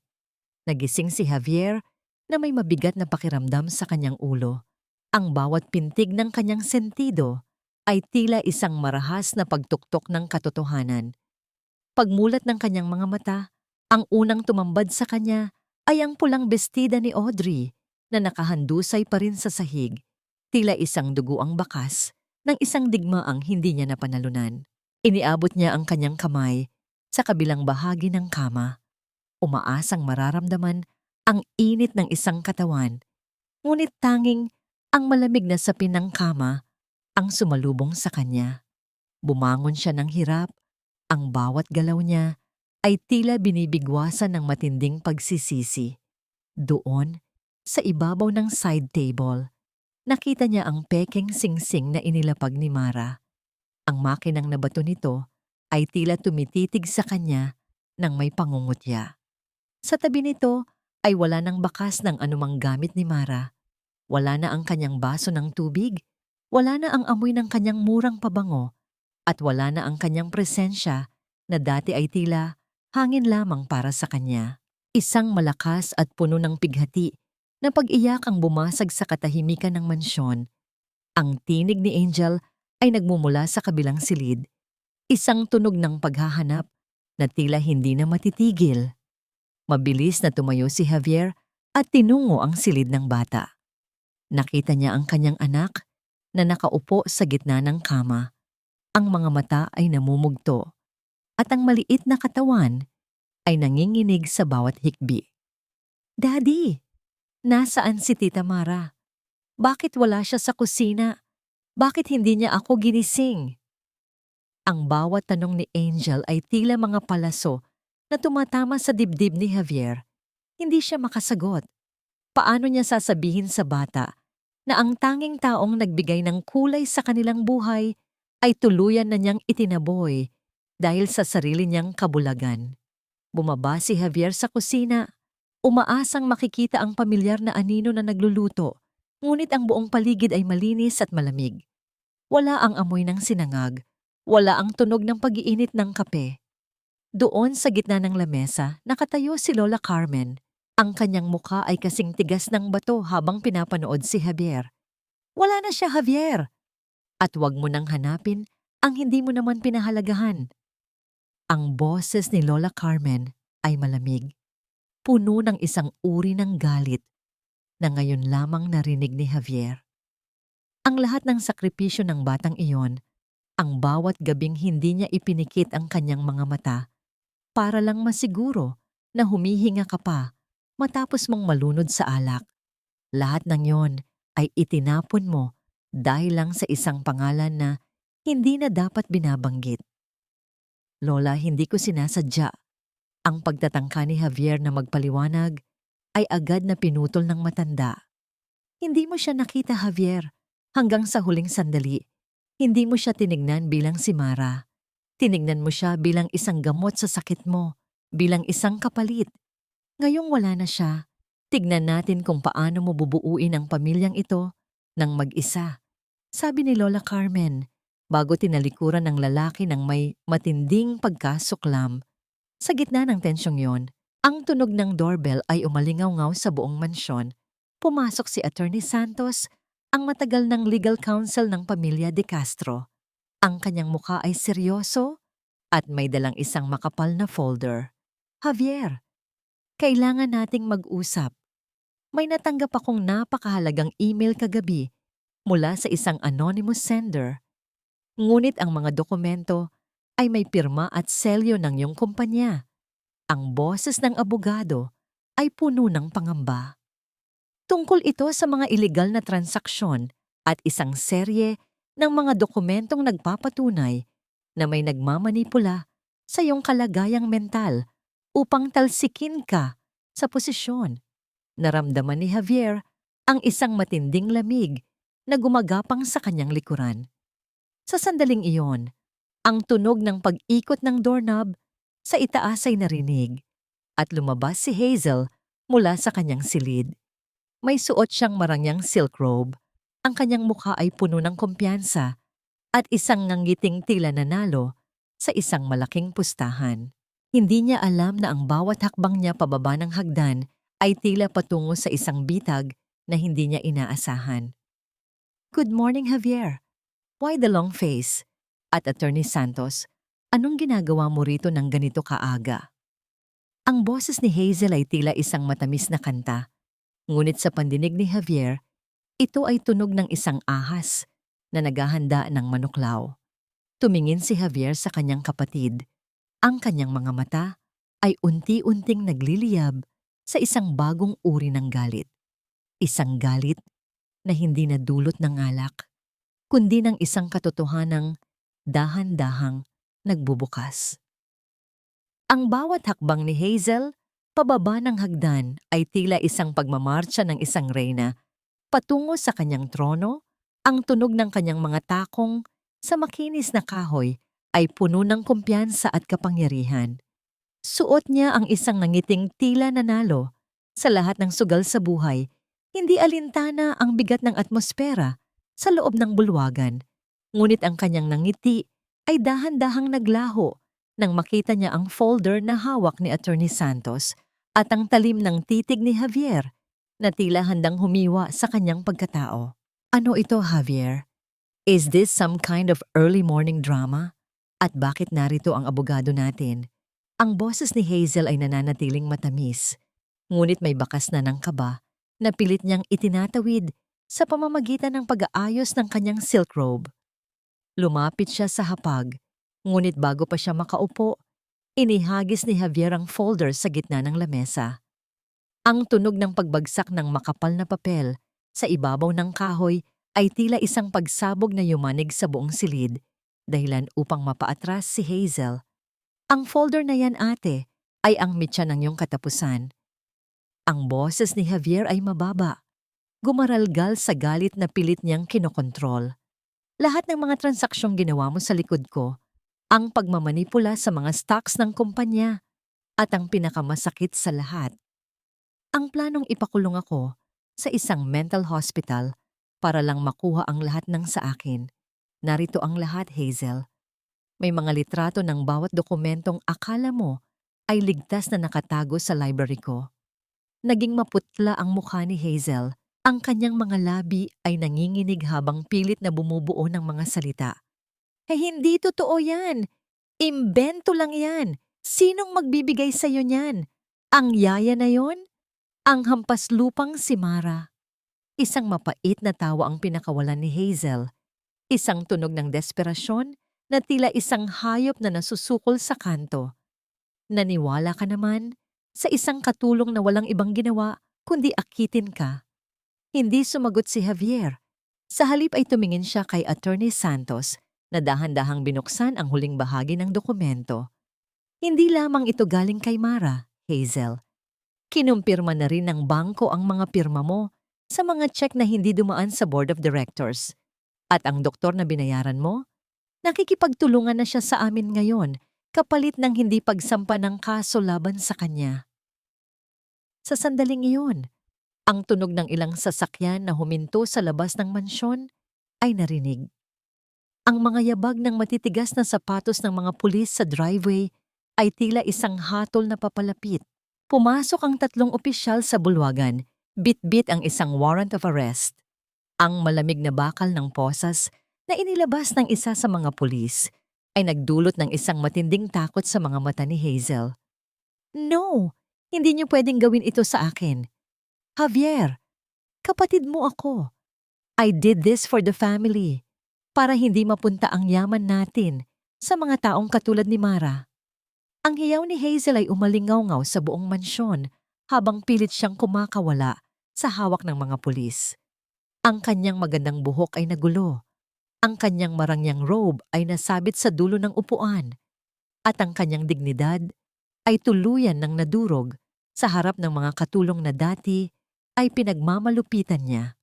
Nagising si Javier na may mabigat na pakiramdam sa kanyang ulo. Ang bawat pintig ng kanyang sentido ay tila isang marahas na pagtuktok ng katotohanan. Pagmulat ng kanyang mga mata, ang unang tumambad sa kanya ay ang pulang bestida ni Audrey na nakahandusay pa rin sa sahig, tila isang duguang bakas ng isang digmaang hindi niya napanalunan. Iniabot niya ang kanyang kamay sa kabilang bahagi ng kama. Umaasang mararamdaman ang init ng isang katawan, ngunit tanging ang malamig na sapin ng kama ang sumalubong sa kanya. Bumangon siya ng hirap, ang bawat galaw niya ay tila binibigwasan ng matinding pagsisisi. Doon, sa ibabaw ng side table, nakita niya ang pekeng singsing na inilapag ni Mara. Ang makinang nabato nito ay tila tumititig sa kanya nang may pangungutya. Sa tabi nito ay wala nang bakas ng anumang gamit ni Mara. Wala na ang kanyang baso ng tubig, wala na ang amoy ng kanyang murang pabango, at wala na ang kanyang presensya na dati ay tila hangin lamang para sa kanya. Isang malakas at puno ng pighati na pag-iyak ang bumasag sa katahimikan ng mansyon. Ang tinig ni Angel ay nagmumula sa kabilang silid. Isang tunog ng paghahanap na tila hindi na matitigil. Mabilis na tumayo si Javier at tinungo ang silid ng bata. Nakita niya ang kanyang anak na nakaupo sa gitna ng kama. Ang mga mata ay namumugto at ang maliit na katawan ay nanginginig sa bawat hikbi. "Daddy, nasaan si Tita Mara? Bakit wala siya sa kusina? Bakit hindi niya ako ginising?" Ang bawat tanong ni Angel ay tila mga palaso na tumatama sa dibdib ni Javier. Hindi siya makasagot. Paano niya sasabihin sa bata na ang tanging taong nagbigay ng kulay sa kanilang buhay ay tuluyan na niyang itinaboy dahil sa sarili niyang kabulagan? Bumaba si Javier sa kusina, umaasang makikita ang pamilyar na anino na nagluluto, ngunit ang buong paligid ay malinis at malamig. Wala ang amoy ng sinangag, wala ang tunog ng pag-iinit ng kape. Doon sa gitna ng lamesa, nakatayo si Lola Carmen. Ang kanyang mukha ay kasing tigas ng bato habang pinapanood si Javier. "Wala na siya, Javier! At wag mo nang hanapin ang hindi mo naman pinahalagahan." Ang boses ni Lola Carmen ay malamig, puno ng isang uri ng galit na ngayon lamang narinig ni Javier. Ang lahat ng sakripisyo ng batang iyon, ang bawat gabing hindi niya ipinikit ang kanyang mga mata, para lang masiguro na humihinga ka pa matapos mong malunod sa alak. Lahat ng yon ay itinapon mo dahil lang sa isang pangalan na hindi na dapat binabanggit. "Lola, hindi ko sinasadya." Ang pagtatangka ni Javier na magpaliwanag ay agad na pinutol ng matanda. "Hindi mo siya nakita, Javier. Hanggang sa huling sandali, hindi mo siya tinignan bilang si Mara. Tinignan mo siya bilang isang gamot sa sakit mo, bilang isang kapalit. Ngayong wala na siya, tignan natin kung paano mo bubuuin ang pamilyang ito ng mag-isa. Sabi ni Lola Carmen, bago tinalikuran ng lalaki ng may matinding pagkasuklam. Sa gitna ng tensyong yon, ang tunog ng doorbell ay umalingaw-ngaw sa buong mansyon. Pumasok si Attorney Santos, ang matagal ng legal counsel ng pamilya De Castro. Ang kanyang mukha ay seryoso at may dalang isang makapal na folder. Javier, kailangan nating mag-usap. May natanggap akong napakahalagang email kagabi mula sa isang anonymous sender. Ngunit ang mga dokumento ay may pirma at selyo ng iyong kumpanya. Ang boses ng abogado ay puno ng pangamba. Tungkol ito sa mga ilegal na transaksyon at isang serye ng mga dokumentong nagpapatunay na may nagmamanipula sa iyong kalagayang mental upang talsikin ka sa posisyon. Naramdaman ni Javier ang isang matinding lamig na gumagapang sa kanyang likuran. Sa sandaling iyon, ang tunog ng pag-ikot ng doorknob sa itaas ay narinig at lumabas si Hazel mula sa kanyang silid. May suot siyang marangyang silk robe, ang kanyang mukha ay puno ng kumpiyansa at isang ngangiting tila nanalo sa isang malaking pustahan. Hindi niya alam na ang bawat hakbang niya pababa ng hagdan ay tila patungo sa isang bitag na hindi niya inaasahan. Good morning, Javier. Why the long face? At Attorney Santos, anong ginagawa mo rito ng ganito kaaga? Ang boses ni Hazel ay tila isang matamis na kanta. Ngunit sa pandinig ni Javier, ito ay tunog ng isang ahas na naghahanda ng manuklaw. Tumingin si Javier sa kanyang kapatid. Ang kanyang mga mata ay unti-unting nagliliyab sa isang bagong uri ng galit. Isang galit na hindi nadulot ng alak, kundi ng isang katotohanang dahan-dahang nagbubukas. Ang bawat hakbang ni Hazel pababa ng hagdan ay tila isang pagmamarcha ng isang reyna patungo sa kanyang trono. Ang tunog ng kanyang mga takong sa makinis na kahoy ay puno ng kumpiyansa at kapangyarihan. Suot niya ang isang nangiting tila nanalo sa lahat ng sugal sa buhay. Hindi alintana ang bigat ng atmosfera sa loob ng bulwagan, ngunit ang kanyang nangiti ay dahan-dahang naglaho nang makita niya ang folder na hawak ni Attorney Santos at ang talim ng titig ni Javier na tila handang humiwa sa kanyang pagkatao. Ano ito, Javier? Is this some kind of early morning drama? At bakit narito ang abogado natin? Ang boses ni Hazel ay nananatiling matamis, ngunit may bakas na ng kaba na pilit niyang itinatawid sa pamamagitan ng pag-aayos ng kanyang silk robe. Lumapit siya sa hapag, ngunit bago pa siya makaupo, inihagis ni Javier ang folder sa gitna ng lamesa. Ang tunog ng pagbagsak ng makapal na papel sa ibabaw ng kahoy ay tila isang pagsabog na yumanig sa buong silid, dahilan upang mapaatras si Hazel. Ang folder na yan, ate, ay ang mitya ng iyong katapusan. Ang boses ni Javier ay mababa, gumaralgal sa galit na pilit niyang kinokontrol. Lahat ng mga transaksyong ginawa mo sa likod ko, ang pagmamanipula sa mga stocks ng kumpanya, at ang pinakamasakit sa lahat, ang planong ipakulong ako sa isang mental hospital para lang makuha ang lahat ng sa akin. Narito ang lahat, Hazel. May mga litrato ng bawat dokumentong akala mo ay ligtas na nakatago sa library ko. Naging maputla ang mukha ni Hazel. Ang kanyang mga labi ay nanginginig habang pilit na bumubuo ng mga salita. Hindi totoo yan. Imbento lang yan. Sinong magbibigay sa'yo niyan? Ang yaya na yon? Ang hampas lupang si Mara. Isang mapait na tawa ang pinakawalan ni Hazel. Isang tunog ng desperasyon na tila isang hayop na nasusukol sa kanto. Naniwala ka naman sa isang katulong na walang ibang ginawa kundi akitin ka. Hindi sumagot si Javier. Sa halip ay tumingin siya kay Attorney Santos na dahan-dahang binuksan ang huling bahagi ng dokumento. Hindi lamang ito galing kay Mara, Hazel. Kinumpirma na rin ng bangko ang mga pirma mo sa mga check na hindi dumaan sa Board of Directors. At ang doktor na binayaran mo, nakikipagtulungan na siya sa amin ngayon kapalit ng hindi pagsampa ng kaso laban sa kanya. Sa sandaling iyon, ang tunog ng ilang sasakyan na huminto sa labas ng mansyon ay narinig. Ang mga yabag ng matitigas na sapatos ng mga pulis sa driveway ay tila isang hatol na papalapit. Pumasok ang 3 opisyal sa bulwagan, bit-bit ang isang warrant of arrest. Ang malamig na bakal ng posas na inilabas ng isa sa mga pulis ay nagdulot ng isang matinding takot sa mga mata ni Hazel. No, hindi niyo pwedeng gawin ito sa akin. Javier, kapatid mo ako. I did this for the family, para hindi mapunta ang yaman natin sa mga taong katulad ni Mara. Ang hiyaw ni Hazel ay umalingaw-ngaw sa buong mansyon habang pilit siyang kumakawala sa hawak ng mga pulis. Ang kanyang magandang buhok ay nagulo. Ang kanyang marangyang robe ay nasabit sa dulo ng upuan. At ang kanyang dignidad ay tuluyan ng nadurog sa harap ng mga katulong na dati ay pinagmamalupitan niya.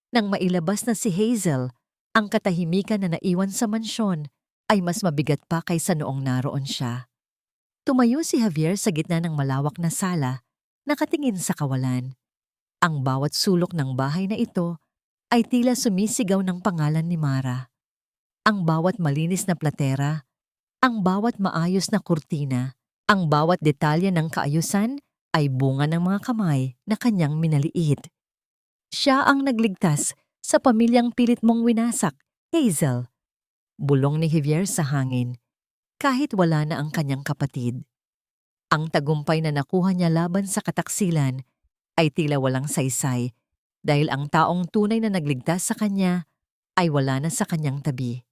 Nang mailabas na si Hazel, ang katahimikan na naiwan sa mansyon ay mas mabigat pa kaysa noong naroon siya. Tumayo si Javier sa gitna ng malawak na sala, nakatingin sa kawalan. Ang bawat sulok ng bahay na ito ay tila sumisigaw ng pangalan ni Mara. Ang bawat malinis na platera, ang bawat maayos na kurtina, ang bawat detalye ng kaayusan ay bunga ng mga kamay na kanyang minaliit. Siya ang nagligtas sa pamilyang pilit mong winasak, Hazel. Bulong ni Javier sa hangin, kahit wala na ang kanyang kapatid. Ang tagumpay na nakuha niya laban sa kataksilan ay tila walang saysay dahil ang taong tunay na nagligtas sa kanya ay wala na sa kanyang tabi.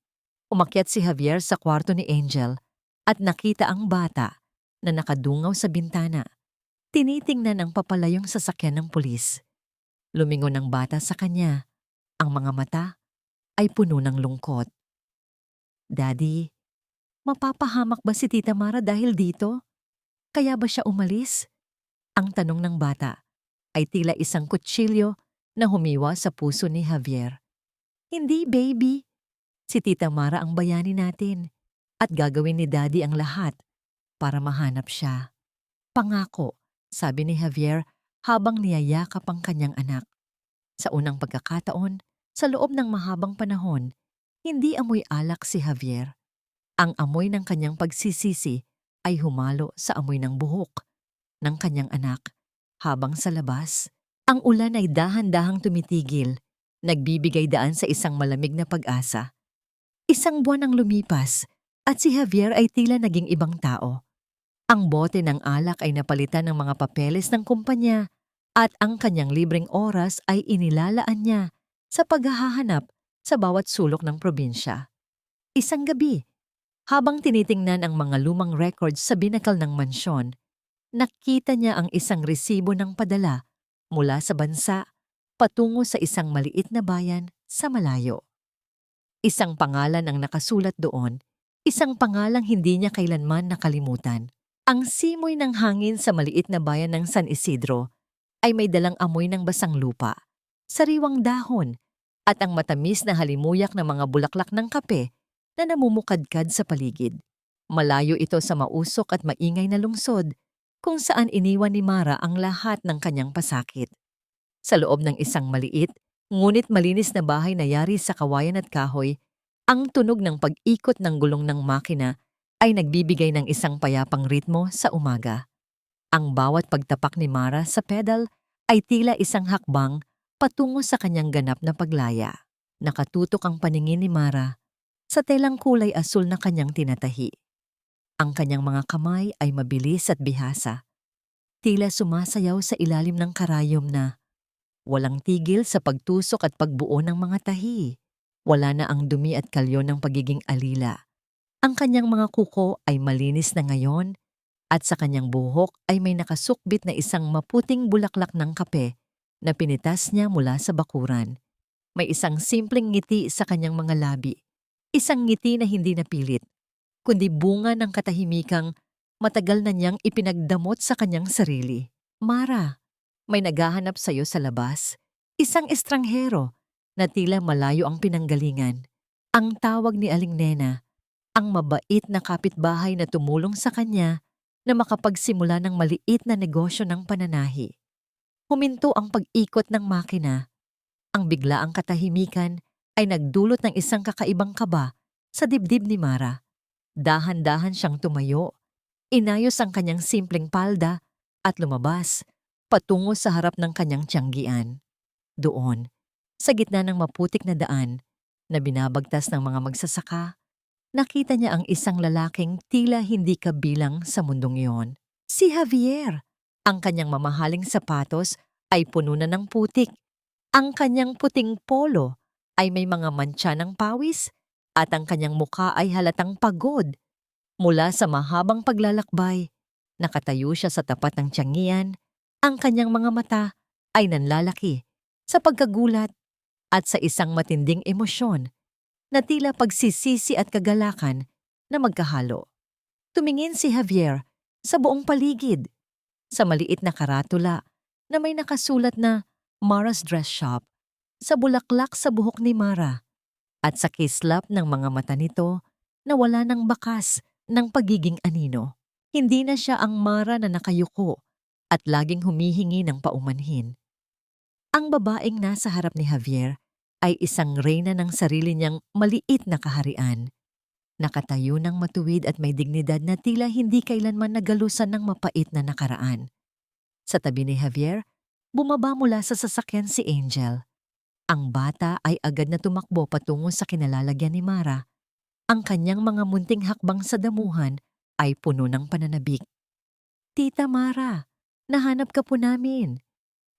Umakyat si Javier sa kwarto ni Angel at nakita ang bata na nakadungaw sa bintana. Tinitingnan ang papalayong sasakyan ng pulis. Lumingon ang bata sa kanya. Ang mga mata ay puno ng lungkot. Daddy, mapapahamak ba si Tita Mara dahil dito? Kaya ba siya umalis? Ang tanong ng bata ay tila isang kutsilyo na humiwa sa puso ni Javier. Hindi, baby. Si Tita Mara ang bayani natin at gagawin ni Daddy ang lahat para mahanap siya. Pangako, sabi ni Javier habang niyayakap ang kanyang anak. Sa unang pagkakataon, sa loob ng mahabang panahon, hindi amoy alak si Javier. Ang amoy ng kanyang pagsisisi ay humalo sa amoy ng buhok ng kanyang anak. Habang sa labas, ang ulan ay dahan-dahang tumitigil, nagbibigay daan sa isang malamig na pag-asa. Isang buwan ang lumipas at si Javier ay tila naging ibang tao. Ang bote ng alak ay napalitan ng mga papeles ng kumpanya at ang kanyang libreng oras ay inilalaan niya sa paghahanap sa bawat sulok ng probinsya. Isang gabi, habang tinitingnan ang mga lumang records sa binakal ng mansyon, nakita niya ang isang resibo ng padala mula sa bansa patungo sa isang maliit na bayan sa malayo. Isang pangalan ang nakasulat doon, isang pangalang hindi niya kailanman nakalimutan. Ang simoy ng hangin sa maliit na bayan ng San Isidro ay may dalang amoy ng basang lupa, sariwang dahon, at ang matamis na halimuyak ng mga bulaklak ng kape na namumukadkad sa paligid. Malayo ito sa mausok at maingay na lungsod kung saan iniwan ni Mara ang lahat ng kanyang pasakit. Sa loob ng isang maliit, ngunit malinis na bahay na yari sa kawayan at kahoy, ang tunog ng pag-ikot ng gulong ng makina ay nagbibigay ng isang payapang ritmo sa umaga. Ang bawat pagtapak ni Mara sa pedal ay tila isang hakbang patungo sa kanyang ganap na paglaya. Nakatutok ang paningin ni Mara sa telang kulay asul na kanyang tinatahi. Ang kanyang mga kamay ay mabilis at bihasa. Tila sumasayaw sa ilalim ng karayom na walang tigil sa pagtusok at pagbuo ng mga tahi. Wala na ang dumi at kalyo ng pagiging alila. Ang kanyang mga kuko ay malinis na ngayon at sa kanyang buhok ay may nakasukbit na isang maputing bulaklak ng kape na pinitas niya mula sa bakuran. May isang simpleng ngiti sa kanyang mga labi. Isang ngiti na hindi napilit, kundi bunga ng katahimikang matagal na niyang ipinagdamot sa kanyang sarili. Mara, may naghahanap sa'yo sa labas. Isang estranghero na tila malayo ang pinanggalingan. Ang tawag ni Aling Nena, ang mabait na kapitbahay na tumulong sa kanya na makapagsimula ng maliit na negosyo ng pananahi. Huminto ang pag-ikot ng makina. Ang biglaang katahimikan ay nagdulot ng isang kakaibang kaba sa dibdib ni Mara. Dahan-dahan siyang tumayo, inayos ang kanyang simpleng palda at lumabas patungo sa harap ng kanyang tiyanggian. Doon, sa gitna ng maputik na daan na binabagtas ng mga magsasaka, nakita niya ang isang lalaking tila hindi kabilang sa mundong iyon. Si Javier! Ang kanyang mamahaling sapatos ay puno na ng putik. Ang kanyang puting polo ay may mga mantsa ng pawis at ang kanyang mukha ay halatang pagod. Mula sa mahabang paglalakbay, nakatayo siya sa tapat ng tiyangian. Ang kanyang mga mata ay nanlalaki sa pagkagulat at sa isang matinding emosyon na tila pagsisisi at kagalakan na magkahalo. Tumingin si Javier sa buong paligid, sa maliit na karatula na may nakasulat na Mara's Dress Shop, sa bulaklak sa buhok ni Mara, at sa kislap ng mga mata nito na wala ng bakas ng pagiging anino. Hindi na siya ang Mara na nakayuko at laging humihingi ng paumanhin. Ang babaeng nasa harap ni Javier ay isang reyna ng sarili niyang maliit na kaharian. Nakatayo ng matuwid at may dignidad na tila hindi kailanman nagalusan ng mapait na nakaraan. Sa tabi ni Javier, bumaba mula sa sasakyan si Angel. Ang bata ay agad na tumakbo patungo sa kinalalagyan ni Mara. Ang kanyang mga munting hakbang sa damuhan ay puno ng pananabik. "Tita Mara, nahanap ka po namin."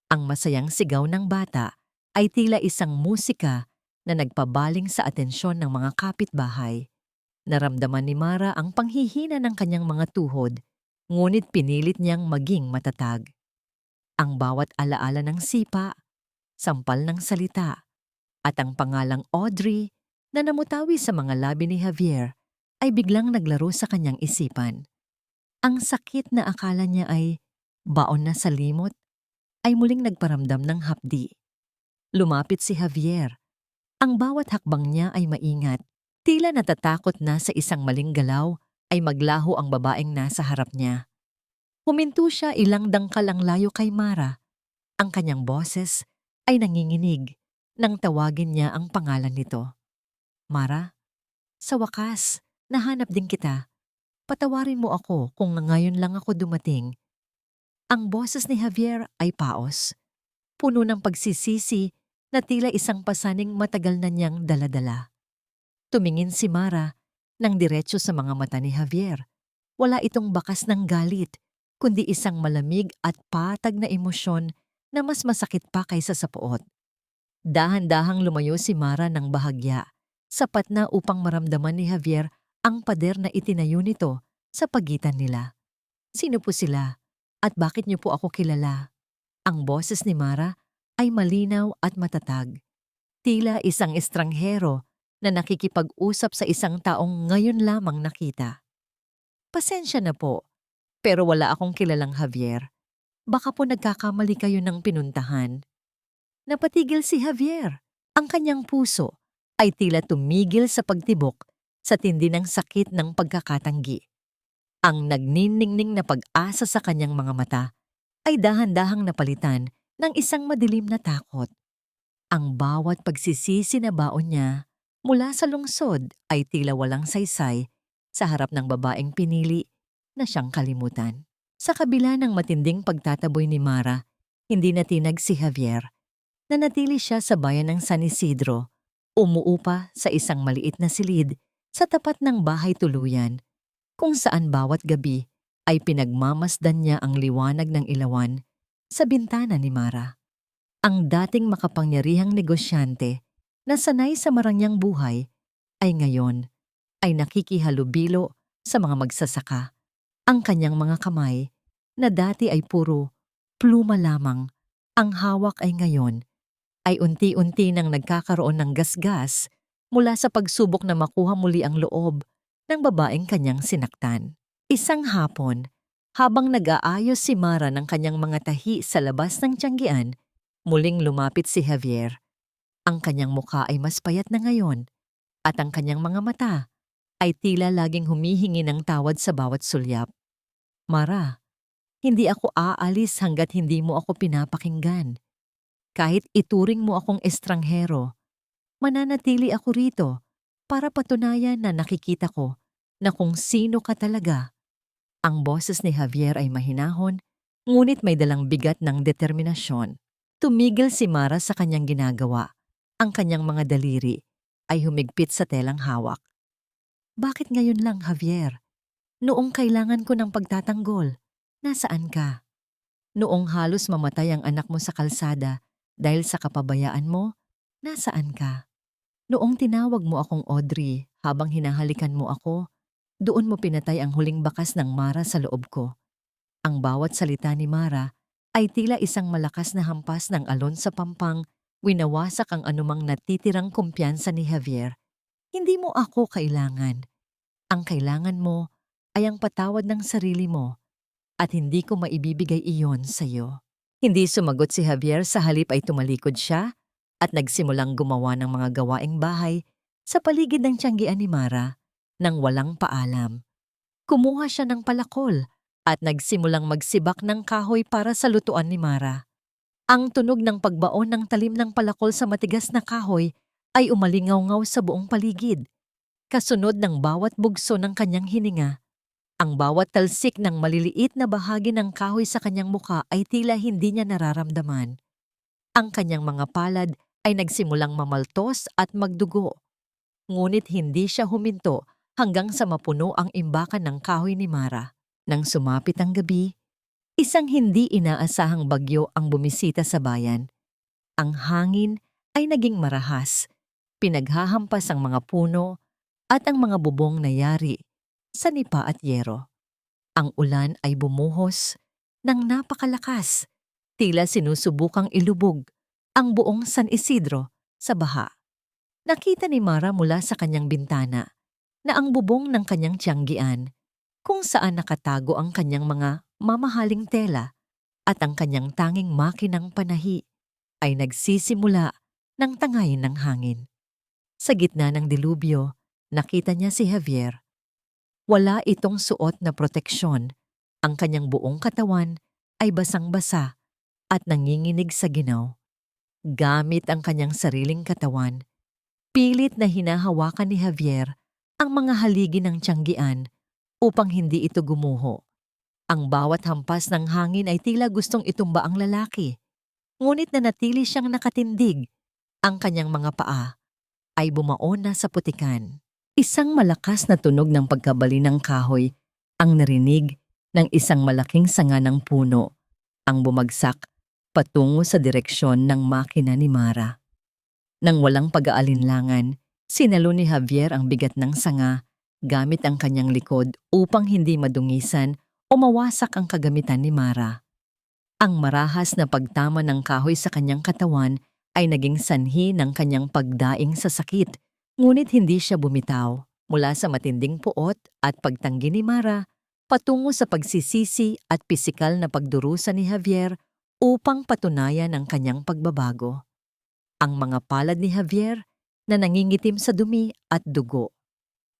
Ang masayang sigaw ng bata ay tila isang musika na nagpabaling sa atensyon ng mga kapitbahay. Naramdaman ni Mara ang panghihina ng kanyang mga tuhod, ngunit pinilit niyang maging matatag. Ang bawat alaala ng sipa, sampal ng salita, at ang pangalang Audrey na namutawi sa mga labi ni Javier ay biglang naglaro sa kanyang isipan. Ang sakit na akala niya ay baon na sa limot ay muling nagparamdam ng hapdi. Lumapit si Javier. Ang bawat hakbang niya ay maingat. Tila natatakot na sa isang maling galaw ay maglaho ang babaeng nasa harap niya. Huminto siya ilang dangkal ang layo kay Mara. Ang kanyang boses ay nanginginig nang tawagin niya ang pangalan nito. "Mara, sa wakas, nahanap din kita. Patawarin mo ako kung ngayon lang ako dumating." Ang boses ni Javier ay paos, puno ng pagsisisi na tila isang pasaning matagal na niyang daladala. Tumingin si Mara nang diretso sa mga mata ni Javier. Wala itong bakas ng galit, kundi isang malamig at patag na emosyon na mas masakit pa kaysa sa puot. Dahan-dahang lumayo si Mara ng bahagya, sapat na upang maramdaman ni Javier ang pader na itinayo nito sa pagitan nila. "Sino po sila? At bakit niyo po ako kilala?" Ang boses ni Mara ay malinaw at matatag. Tila isang estranghero na nakikipag-usap sa isang taong ngayon lamang nakita. "Pasensya na po, pero wala akong kilalang Javier. Baka po nagkakamali kayo ng pinuntahan." Napatigil si Javier. Ang kanyang puso ay tila tumigil sa pagtibok sa tindi ng sakit ng pagkakatanggi. Ang nagniningning na pag-asa sa kanyang mga mata ay dahan-dahang napalitan ng isang madilim na takot. Ang bawat pagsisisi na baon niya mula sa lungsod ay tila walang saysay sa harap ng babaeng pinili na siyang kalimutan. Sa kabila ng matinding pagtataboy ni Mara, hindi natinag si Javier. Nanatili siya sa bayan ng San Isidro, umuupa sa isang maliit na silid sa tapat ng bahay tuluyan, kung saan bawat gabi ay pinagmamasdan niya ang liwanag ng ilawan sa bintana ni Mara. Ang dating makapangyarihang negosyante na sanay sa marangyang buhay ay ngayon ay nakikihalubilo sa mga magsasaka. Ang kanyang mga kamay na dati ay puro pluma lamang, ang hawak ay ngayon ay unti-unti nang nagkakaroon ng gasgas mula sa pagsubok na makuha muli ang loob ng babaeng kanyang sinaktan. Isang hapon, habang nag-aayos si Mara ng kanyang mga tahi sa labas ng tiyanggian, muling lumapit si Javier. Ang kanyang mukha ay mas payat na ngayon at ang kanyang mga mata ay tila laging humihingi ng tawad sa bawat sulyap. "Mara, Hindi ako aalis hanggat hindi mo ako pinapakinggan. Kahit ituring mo akong estranghero, mananatili ako rito para patunayan na nakikita ko na kung sino ka talaga. Ang boses ni Javier ay mahinahon, ngunit may dalang bigat ng determinasyon. Tumigil si Mara sa kanyang ginagawa. Ang kanyang mga daliri ay humigpit sa telang hawak. Bakit ngayon lang, Javier? Noong kailangan ko ng pagtatanggol, nasaan ka? Noong halos mamatay ang anak mo sa kalsada dahil sa kapabayaan mo, nasaan ka? Noong tinawag mo akong Audrey habang hinahalikan mo ako, doon mo pinatay ang huling bakas ng Mara sa loob ko. Ang bawat salita ni Mara ay tila isang malakas na hampas ng alon sa pampang, winawasak ang anumang natitirang kumpiyansa ni Javier. Hindi mo ako kailangan. Ang kailangan mo ay ang patawad ng sarili mo at hindi ko maibibigay iyon sa iyo. Hindi sumagot si Javier, sa halip ay tumalikod siya at nagsimulang gumawa ng mga gawaing bahay sa paligid ng tiyanggian ni Mara nang walang paalam. Kumuha siya ng palakol at nagsimulang magsibak ng kahoy para sa lutuan ni Mara. Ang tunog ng pagbaon ng talim ng palakol sa matigas na kahoy ay umalingaw-ngaw sa buong paligid. Kasunod ng bawat bugso ng kanyang hininga, ang bawat talsik ng maliliit na bahagi ng kahoy sa kanyang muka ay tila hindi niya nararamdaman. Ang kanyang mga palad ay nagsimulang mamaltos at magdugo. Ngunit hindi siya huminto hanggang sa mapuno ang imbakan ng kahoy ni Mara. Nang sumapit ang gabi, isang hindi inaasahang bagyo ang bumisita sa bayan. Ang hangin ay naging marahas, pinaghahampas ang mga puno at ang mga bubong na yari sa nipa at yero. Ang ulan ay bumuhos ng napakalakas, tila sinusubukang ilubog ang buong San Isidro sa baha. Nakita ni Mara mula sa kanyang bintana na ang bubong ng kanyang tiyanggian, kung saan nakatago ang kanyang mga mamahaling tela at ang kanyang tanging makinang panahi, ay nagsisimula ng tangayin ng hangin. Sa gitna ng dilubyo, nakita niya si Javier. Wala itong suot na proteksyon. Ang kanyang buong katawan ay basang-basa at nanginginig sa ginaw. Gamit ang kanyang sariling katawan, pilit na hinahawakan ni Javier ang mga haligi ng tiyanggian upang hindi ito gumuho. Ang bawat hampas ng hangin ay tila gustong itumba ang lalaki. Ngunit nanatili siyang nakatindig. Ang kanyang mga paa ay bumaon na sa putikan. Isang malakas na tunog ng pagkabali ng kahoy ang narinig ng isang malaking sanga ng puno ang bumagsak patungo sa direksyon ng makina ni Mara. Nang walang pag-aalinlangan, sinalo ni Javier ang bigat ng sanga gamit ang kanyang likod upang hindi madungisan o mawasak ang kagamitan ni Mara. Ang marahas na pagtama ng kahoy sa kanyang katawan ay naging sanhi ng kanyang pagdaing sa sakit, ngunit hindi siya bumitaw mula sa matinding puot at pagtanggi ni Mara patungo sa pagsisisi at pisikal na pagdurusa ni Javier upang patunayan ang kanyang pagbabago. Ang mga palad ni Javier na nangingitim sa dumi at dugo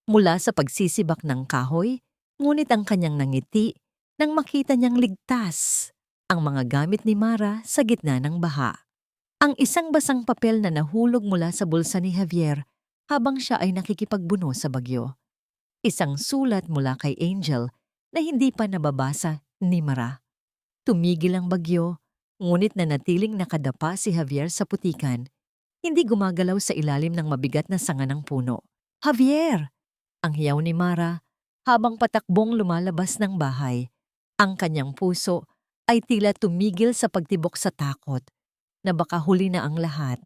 mula sa pagsisibak ng kahoy, ngunit ang kanyang nangiti nang makita niyang ligtas ang mga gamit ni Mara sa gitna ng baha. Ang isang basang papel na nahulog mula sa bulsa ni Javier habang siya ay nakikipagbuno sa bagyo. Isang sulat mula kay Angel na hindi pa nababasa ni Mara. Tumigil ang bagyo, ngunit nanatiling nakadapa si Javier sa putikan, hindi gumagalaw sa ilalim ng mabigat na sanga ng puno. Javier! Ang hiyaw ni Mara habang patakbong lumalabas ng bahay. Ang kanyang puso ay tila tumigil sa pagtibok sa takot na baka huli na ang lahat.